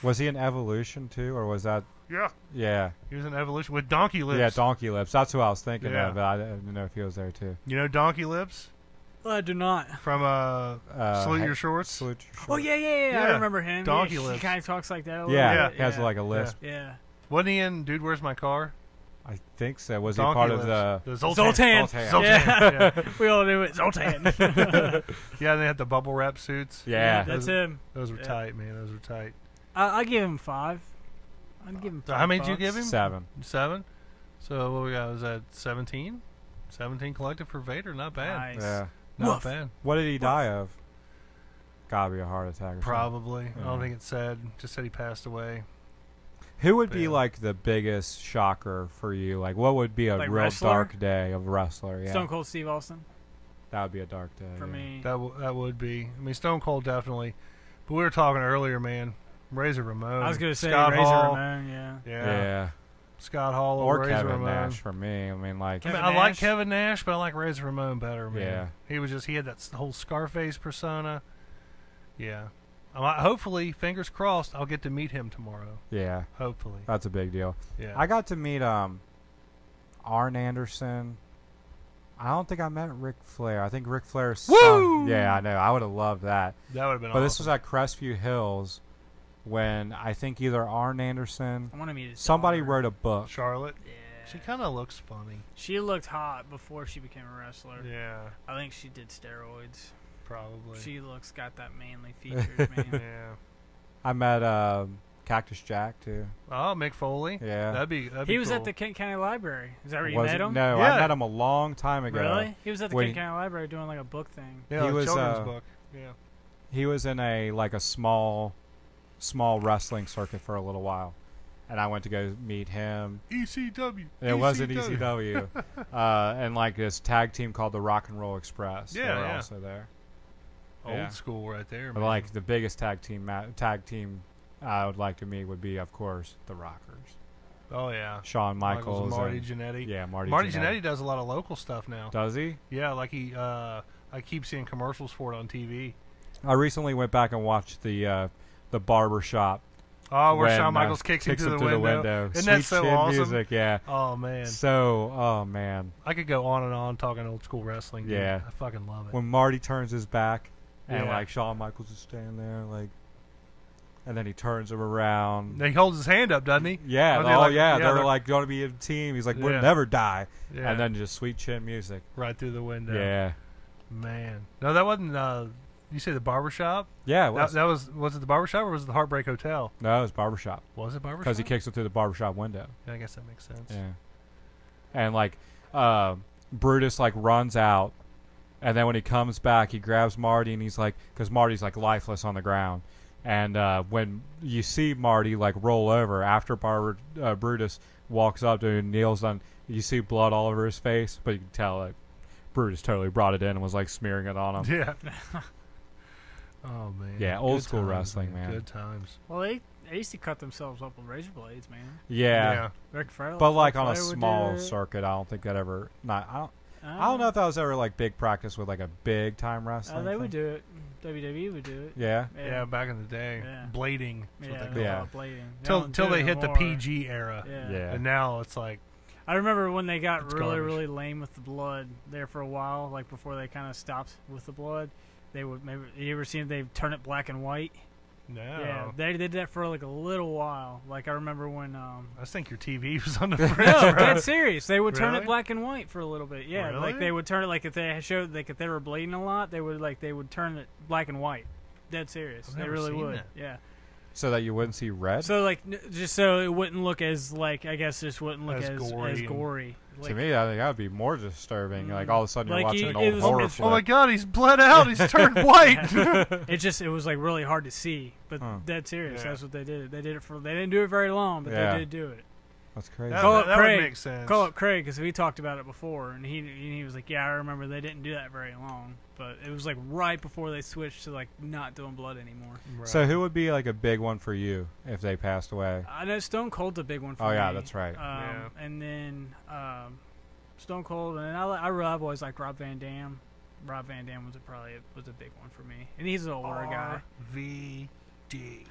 Was he in Evolution too, or was that? Yeah. Yeah. He was in Evolution with Donkey Lips. Yeah, Donkey Lips. That's who I was thinking Yeah. of, but I didn't know if he was there too. You know Donkey Lips? I do not. From Salute Your Shorts? Salute Your Shorts. Oh, yeah. I Yeah. remember him. Donkey He Lips. kind of talks like that a little Yeah, bit. he has like a lisp. Yeah. Wasn't he in Dude, Where's My Car? I think so. Was Donkey he part Lips. of the? Zoltan. Zoltan. Yeah. We all knew it. Zoltan. Yeah, they had the bubble wrap suits. Yeah. That's him. Those were tight, man. Those were tight. I give him 5. I'd give him 5. So how many did you give him? 7. 7? So what we got? Was that 17? 17 collective for Vader. Not bad. Nice. Yeah. Not Woof. bad. What did he die of? Gotta be a heart attack. Or Probably. I don't Yeah. think it said. Just said he passed away. something. Who would be Yeah. like the biggest shocker for you? Like, what would be a Like real wrestler? dark day of wrestler? Yeah. Stone Cold Steve Austin That would be a dark day for yeah. me. That would be. I mean, Stone Cold definitely. But we were talking earlier, man. Razor Ramon. I was going to say Scott Razor Hall. Ramon, yeah. Yeah. Scott Hall or Or Razor Kevin Ramon. Nash for me. I mean, like, I, mean, Kevin I like Nash? Kevin Nash, but I like Razor Ramon better, man. Yeah. He had that whole Scarface persona. Yeah. Hopefully, fingers crossed, I'll get to meet him tomorrow. yeah, Hopefully. that's a big deal. Yeah. I got to meet Arn Anderson. I don't think I met Ric Flair. I think Ric Flair's Woo! son. Yeah, I know. I would have loved that. That would have been But awesome. this was at Crestview Hills when I think either Arn Anderson, I want to meet his somebody daughter. wrote a book. Charlotte. Yeah. She kind of looks funny. She looked hot before she became a wrestler. Yeah, I think she did steroids. probably. She got that manly features, man. Yeah. I met Cactus Jack too. Oh, Mick Foley. Yeah. That'd be He was cool. at the Kent County Library. Is that where you Was met it? him? No, Yeah. I met him a long time ago. Really? He was at the When Kent County Library doing like a book thing. Yeah, He a was, children's uh, book. Yeah. He was in a small wrestling circuit for a little while, and I went to go meet him. ECW. It wasn't ECW, and like this tag team called the Rock and Roll Express. Yeah, they were yeah. also there. Old Yeah. school right there, But man. like the biggest tag team I would like to meet would be, of course, the Rockers. Oh yeah. Shawn Michaels, Marty and- Jannetty. Yeah, Marty Jannetty does a lot of local stuff now. Does he? Yeah, like I keep seeing commercials for it on TV. I recently went back and watched the Barber Shop. Oh, where when, Shawn Michaels kicks him through the window. Isn't that Sweet so chin awesome? music, yeah. Oh man, Oh man. I could go on and on talking old school wrestling. Dude. Yeah. I fucking love it. When Marty turns his back and Yeah. like Shawn Michaels is standing there like, and then he turns him around. He holds his hand up, doesn't he? Yeah, Aren't they like- yeah, they're they're- like going to be a team. He's like, we'll Yeah. never die. Yeah. And then just sweet chin music. right through the window. Yeah. Man. No, that wasn't. You say the barbershop? Yeah, it was. That was it the barbershop or was it the Heartbreak Hotel? No, it was Barbershop. Was it barbershop? Because he kicks it through the barbershop window. Yeah, I guess that makes sense. Yeah. And like, Brutus like runs out, and then when he comes back, he grabs Marty, and he's like, because Marty's like lifeless on the ground, and when you see Marty like roll over after Brutus walks up to him and kneels on, you see blood all over his face, but you can tell like Brutus totally brought it in and was like smearing it on him. Yeah. Oh man. Yeah, old Good school times, wrestling, man. Good times. Well, they used to cut themselves up with razor blades, man. Yeah. Ric Flair, But like on a Flair would small do it. circuit, I don't think that ever. I don't know if that was ever like big practice with like a big time wrestling. They would thing. do it. WWE would do it. Yeah. Yeah, back in the day, Yeah. blading. Is Yeah, what they they call Yeah. call it blading. Till don't they do it hit the anymore. PG era, Yeah. Yeah. and now it's like I remember when they got It's really, garbage. really lame with the blood there for a while, like before they kind of stopped with the blood. They would maybe you ever seen they turn it black and white? no. Yeah, they did that for like a little while. Like I remember when I just think your TV was on the fridge. no, bro. dead serious. They would turn Really? it black and white for a little bit. Yeah, Really? like they would turn it like if they showed like if they were bleeding a lot, they would turn it black and white. Dead serious. I've They never really seen would. that. Yeah. So that you wouldn't see red. So like just so it wouldn't look as like I guess just wouldn't look As as gory and- gory. To Like, me, I think that would be more disturbing. Like all of a sudden you're Like, watching it an old was- horror it's- flick. Oh my God, he's bled out. He's turned white. it was like really hard to see, but Huh. dead serious. Yeah. That's what they did. They did it for. They didn't do it very long, but Yeah. they did do it. That's crazy. That, Call up that Craig. would make sense. Call up Craig because we talked about it before, and he was like, "Yeah, I remember they didn't do that very long, but it was like right before they switched to like not doing blood anymore." Right. So who would be like a big one for you if they passed away? I know Stone Cold's a big one for me. Oh yeah, that's right. Yeah. And then Stone Cold, and I've always liked Rob Van Dam. Rob Van Dam was a big one for me, and he's an older guy. RVD.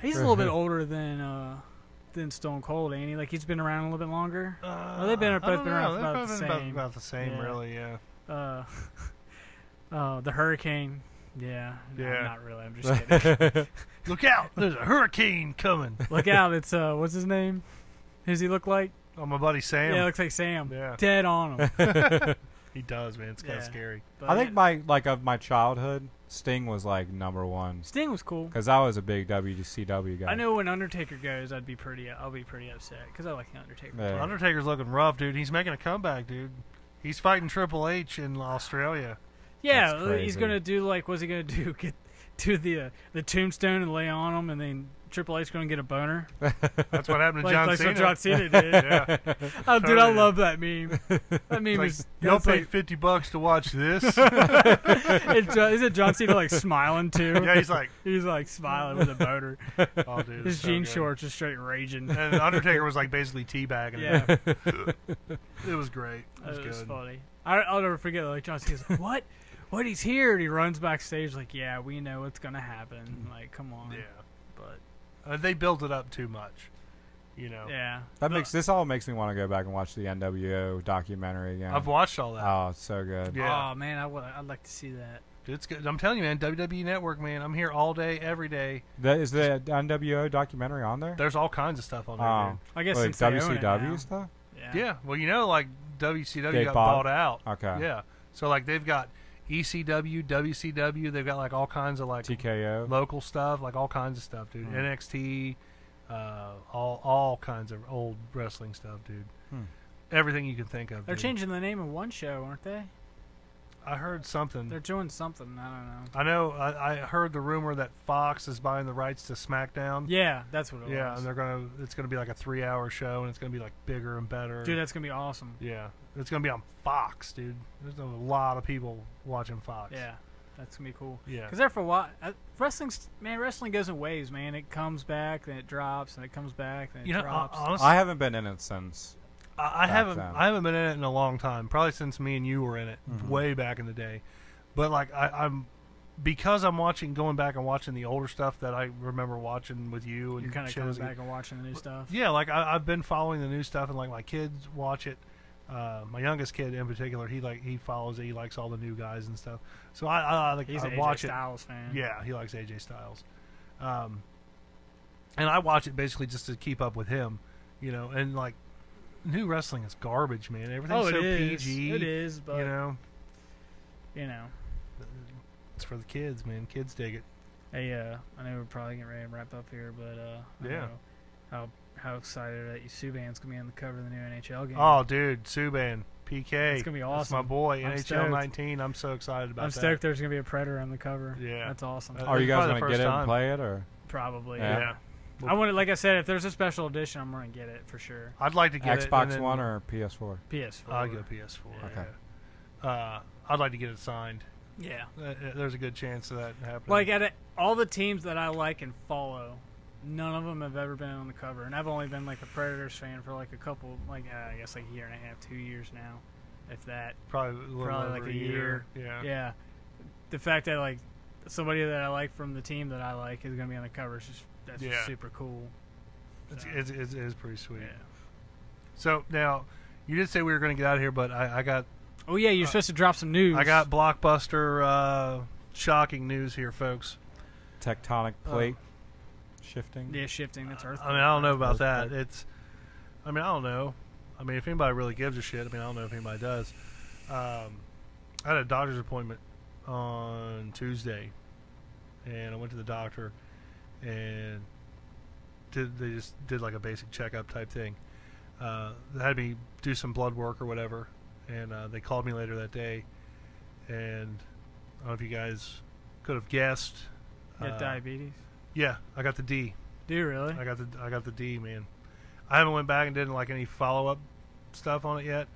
He's a little bit older than Stone Cold, ain't he? Like he's been around a little bit longer. Well, they've been both been around about the same. About the same, Yeah. really. Yeah. The Hurricane. Yeah. No, Yeah. not really. I'm just kidding. Look out! There's a hurricane coming. Look out! It's what's his name? Who does he look like? Oh, my buddy Sam. Yeah, looks like Sam. Yeah. Dead on him. He does, man. It's kind of Yeah. scary. But I think of my childhood, Sting was like #1 Sting was cool. because I was a big WCW guy. I know when Undertaker goes, I'll be pretty upset because I like the Undertaker. Yeah. Undertaker's looking rough, dude. He's making a comeback, dude. He's fighting Triple H in Australia. Yeah, That's he's crazy. gonna do like, what's he gonna do? Do the tombstone and lay on him, and then Triple H gonna get a boner. That's what happened to Like, John like Cena. what John Cena did. Yeah. Oh, dude, I Totally. love that meme. That meme Like, is. you'll that's pay like, $50 to watch this. isn't John Cena like smiling too? Yeah, he's like, He's like smiling with a boner. oh, dude. His it's so jean good. shorts are straight raging. And Undertaker was like basically teabagging. Yeah, It was great. It was it was good. funny. I'll never forget. Like John Cena's like, what? What? He's here. And he runs backstage like, yeah, we know what's gonna happen. Like, come on. Yeah. But They built it up too much. You know. yeah, This all makes me want to go back and watch the NWO documentary again. I've watched all that. Oh, it's so good. Yeah. Oh man, I'd like to see that. It's good. I'm telling you, man. WWE Network, man. I'm here all day, every day. Is the NWO documentary on there? There's all kinds of stuff on there, Oh, dude. I guess like since they own it now. WCW stuff. Yeah. Yeah. Well, you know, like WCW They got bought- bought out. Okay. Yeah. So like they've got ECW, WCW. They've got like all kinds of like TKO. local stuff, like all kinds of stuff, dude. Hmm. NXT, all kinds of old wrestling stuff, dude. Hmm. Everything you can think of. They're dude. changing the name of one show, aren't they? I heard something. They're doing something. I don't know. I know. I heard the rumor that Fox is buying the rights to SmackDown. Yeah, that's what it Yeah, was. and it's gonna be like a 3-hour show, and it's gonna be like bigger and better. Dude, that's gonna be awesome. Yeah, it's gonna be on Fox, dude. There's a lot of people watching Fox. Yeah, that's gonna be cool. Yeah. Because there for a while, wrestling goes in waves, man. It comes back, then it drops, and it comes back, then it You know, drops. honestly, I haven't been in it since. I haven't then. I haven't been in it in a long time. Probably since me and you were in it, Mhm. way back in the day. But like I'm because I'm going back and watching the older stuff that I remember watching with you and You're kind of shit coming as a- back and watching the new stuff. Yeah, like I've been following the new stuff, and like my kids watch it. My youngest kid in particular, he follows it. He likes all the new guys and stuff. So I He's an AJ watch it. Styles fan. Yeah, he likes AJ Styles. And I watch it basically just to keep up with him, you know. And like, new wrestling is garbage, man. Everything's Oh, so it is. PG. It is, but You know, it's for the kids, man. Kids dig it. Hey, I know we're probably getting ready to wrap up here, but I Yeah. know how excited that Subban's gonna be on the cover of the new NHL game. Oh, dude, Subban, PK. It's gonna be That's my awesome. boy, I'm NHL stoked. 19. I'm so excited about I'm that. stoked. There's gonna be a Predator on the cover. Yeah. That's awesome. Are you guys Probably the going to get first it and time. play it, or Probably. Yeah. Yeah. I want it. Like I said, if there's a special edition, I'm gonna get it for sure. I'd like to get it. Xbox and then- One or PS4? PS4. I'll go PS4. Yeah. Okay. I'd like to get it signed. Yeah. There's a good chance of that happening. Like all the teams that I like and follow, none of them have ever been on the cover, and I've only been like a Predators fan for like a couple, like I guess like a year and a half, 2 years now, if that. probably a little Probably over like a a year. Yeah. Yeah. The fact that like somebody that I like from the team that I like is gonna be on the cover is that's Yeah. just super cool. It's, So, it is pretty sweet. yeah. So now, you did say we were going to get out of here, but I got Oh yeah, you're supposed to drop some news. blockbuster shocking news here, folks. Tectonic plate shifting? Yeah, shifting. That's Earth. I mean, I don't know about that. Earthquake. I don't know. I mean, if anybody really gives a shit, I mean, I don't know if anybody does. I had a doctor's appointment on Tuesday, and I went to the doctor, and they just did like a basic checkup type thing. They had me do some blood work or whatever, and they called me later that day, and I don't know if you guys could have guessed. You got diabetes? Yeah, I got the D. Do you really? I got the D, man. I haven't went back and did like any follow-up stuff on it yet.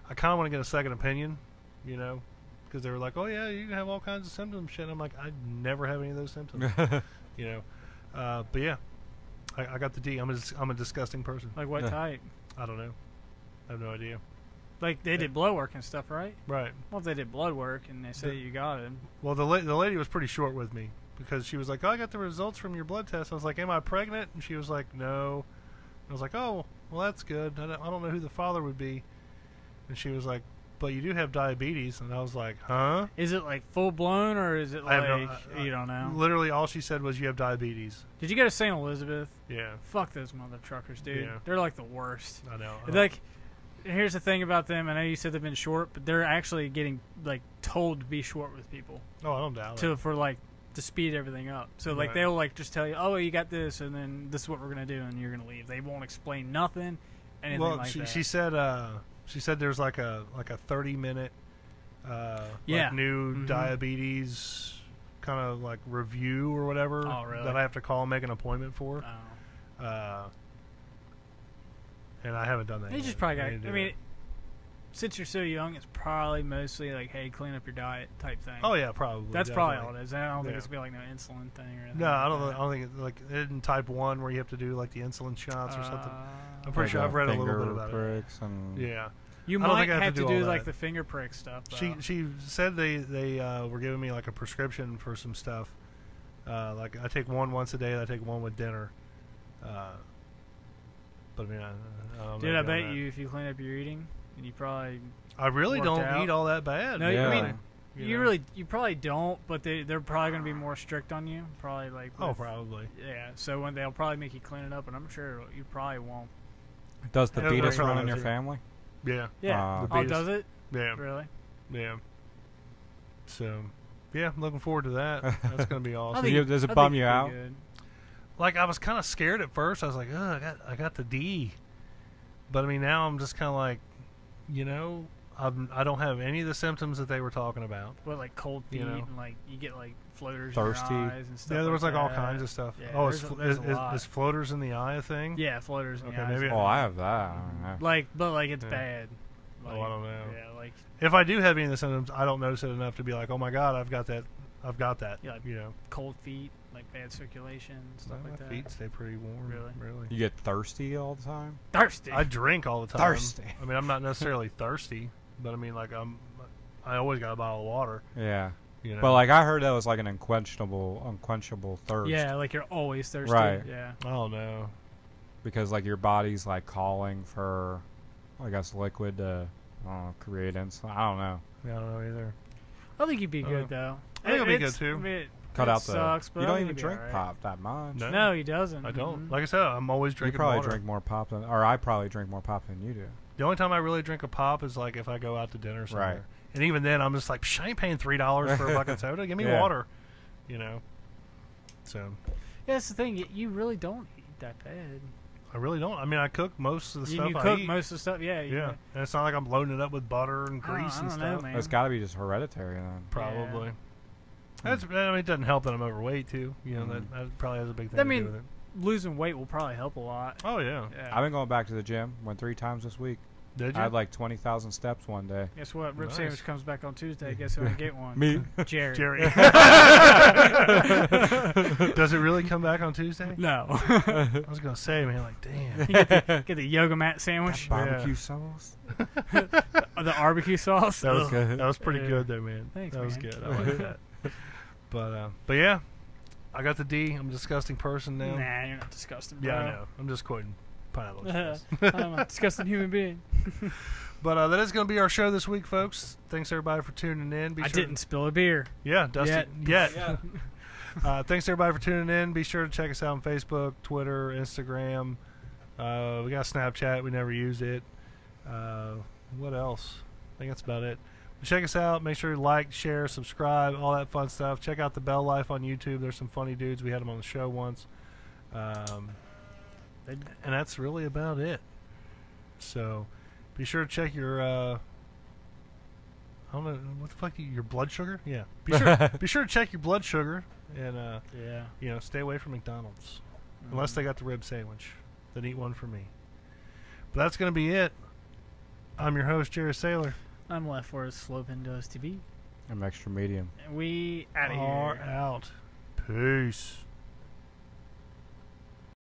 I kind of want to get a second opinion, you know, because they were like, oh yeah, you can have all kinds of symptoms, shit. And I'm like, I never have any of those symptoms, you know. But yeah, I got the D. I'm a disgusting person. Like what type? I don't know. I have no idea. Like they did blood work and stuff, right? Right. Well, if they did blood work and they say you got it. Well, the lady was pretty short with me because she was like, oh, I got the results from your blood test. I was like, am I pregnant? And she was like, no. I was like, oh, well, that's good. I don't know who the father would be. And she was like, but you do have diabetes. And I was like, huh? Is it like full blown or is it like you don't know? Literally all she said was you have diabetes. Did you go to St. Elizabeth? Yeah. Fuck those mother truckers, dude. Yeah. They're like the worst. I know. Like, here's the thing about them. I know you said they've been short, but they're actually getting like told to be short with people. Oh, I don't doubt it. For like to speed everything up. So like Right. they'll like just tell you, oh, you got this, and then this is what we're gonna do, and you're gonna leave. They won't explain nothing, anything well, like that. she said there's like a 30-minute Yeah. like new diabetes kind of like review or whatever Oh, really? that I have to call and make an appointment for. Oh. And I haven't done that. They yet. just probably got. need to I do mean, it. since you're so young, it's probably mostly like, hey, clean up your diet type thing. Oh yeah, probably. That's definitely. probably all it is. I don't think Yeah. it's gonna be like no insulin thing or anything. No, I don't. like I don't think it's like in type 1 where you have to do like the insulin shots or something. I'm that. pretty sure I've read a little bit finger about it. pricks and Yeah. You I don't might think I have to all do that. like the finger prick stuff. Though. She said they were giving me like a prescription for some stuff. Like I take one once a day. And I take one with dinner. But I mean, I don't Dude, know I bet that. you if you clean up your eating, and you probably I really worked don't out. eat all that bad. No, Yeah. I mean, know? you probably don't, but they're probably gonna be more strict on you. Probably like Oh, with- probably. yeah. So when they'll probably make you clean it up, and I'm sure you probably won't. does the Yeah, Beatus right. run in your family? Yeah. Yeah. The Oh, Beatus. does it? Yeah. Really? Yeah. So, yeah, I'm looking forward to that. That's gonna be awesome. Does it I bum think you it'd be out? good. Like I was kind of scared at first. I was like, "Oh, I got the D," but I mean now I'm just kind of like, you know, I don't have any of the symptoms that they were talking about. What, like cold feet You know. and like you get like floaters Thirsty. in your eyes and stuff. Yeah, there was like all that. kinds of stuff. Yeah, Oh, there's a lot. is floaters in the eye a thing? Yeah, floaters in the Okay, eyes. maybe Oh, I have that. I don't know. Like, but like it's Yeah. bad. Like, Oh, I don't know. Yeah, like If I do have any of the symptoms, I don't notice it enough to be like, "Oh my God, I've got that." Yeah, like you know, cold feet, like bad circulation, stuff my like that. feet stay pretty warm. Really? You get thirsty all the time? Thirsty. I drink all the time. Thirsty. I mean, I'm not necessarily thirsty, but I mean, like I always got a bottle of water. Yeah. You know, But like I heard that was like an unquenchable thirst. Yeah, like you're always thirsty. Right. Yeah. oh no, Because like your body's like calling for, I guess, liquid to create insulin. I don't know. I don't know either. I think you'd be good though. I think it'll be It's- good, too. I mean, Cut it out the. sucks, but you I don't think even you'd be drink alright. pop that much. No. No, he doesn't. I don't. Mhm. Like I said, I'm always You drinking probably water. drink more pop than, or I probably drink more pop than you do. The only time I really drink a pop is like if I go out to dinner somewhere. Right. And even then, I'm just like, I ain't paying $3 for a fucking soda. Give me Yeah. water. You know. So Yeah, that's the thing. You really don't eat that bad. I really don't. I mean, I cook most of the stuff You I cook eat. most of the stuff. Yeah. Yeah, and it's not like I'm loading it up with butter and I don't- grease I and don't know, stuff. man. It's got to be just hereditary then. Probably. Yeah. That's. I mean, it doesn't help that I'm overweight too. You know, Mhm. that probably has a big thing I to mean, do with it. Losing weight will probably help a lot. Oh yeah. Yeah. I've been going back to the gym. Went 3 times this week. Did I you? had like 20,000 steps one day. Guess what? Rib Nice. sandwich comes back on Tuesday. Guess who I get one? Me. Jerry. Jerry. Does it really come back on Tuesday? No. I was gonna say, man, like, damn. Get the yoga mat sandwich. Barbecue sauce. The barbecue sauce. That was Ugh. good. That was pretty Yeah. good there, man. Thanks, that was man. good. I like that. But yeah, I got the D. I'm a disgusting person now. Nah, you're not disgusting, bro. Yeah, I know. I'm just quoting Pineapple Express. I'm a disgusting human being. But that is going to be our show this week, folks. Thanks everybody for tuning in. I didn't spill a beer. Yeah, Dusty. Yet. Yet. Thanks everybody for tuning in. Be sure to check us out on Facebook, Twitter, Instagram. We got Snapchat. We never use it. What else? I think that's about it. Check us out. Make sure to like, share, subscribe, all that fun stuff. Check out the Bell Life on YouTube. There's some funny dudes. We had them on the show once. And that's really about it. So be sure to check your I don't know what the fuck your blood sugar? Yeah. Be sure to check your blood sugar and Yeah. stay away from McDonald's. Unless they got the rib sandwich. Then eat one for me. But that's going to be it. I'm your host, Jared Saylor. I'm Left for Slope Windows TV. I'm extra medium. And we out of Are here. out. Peace.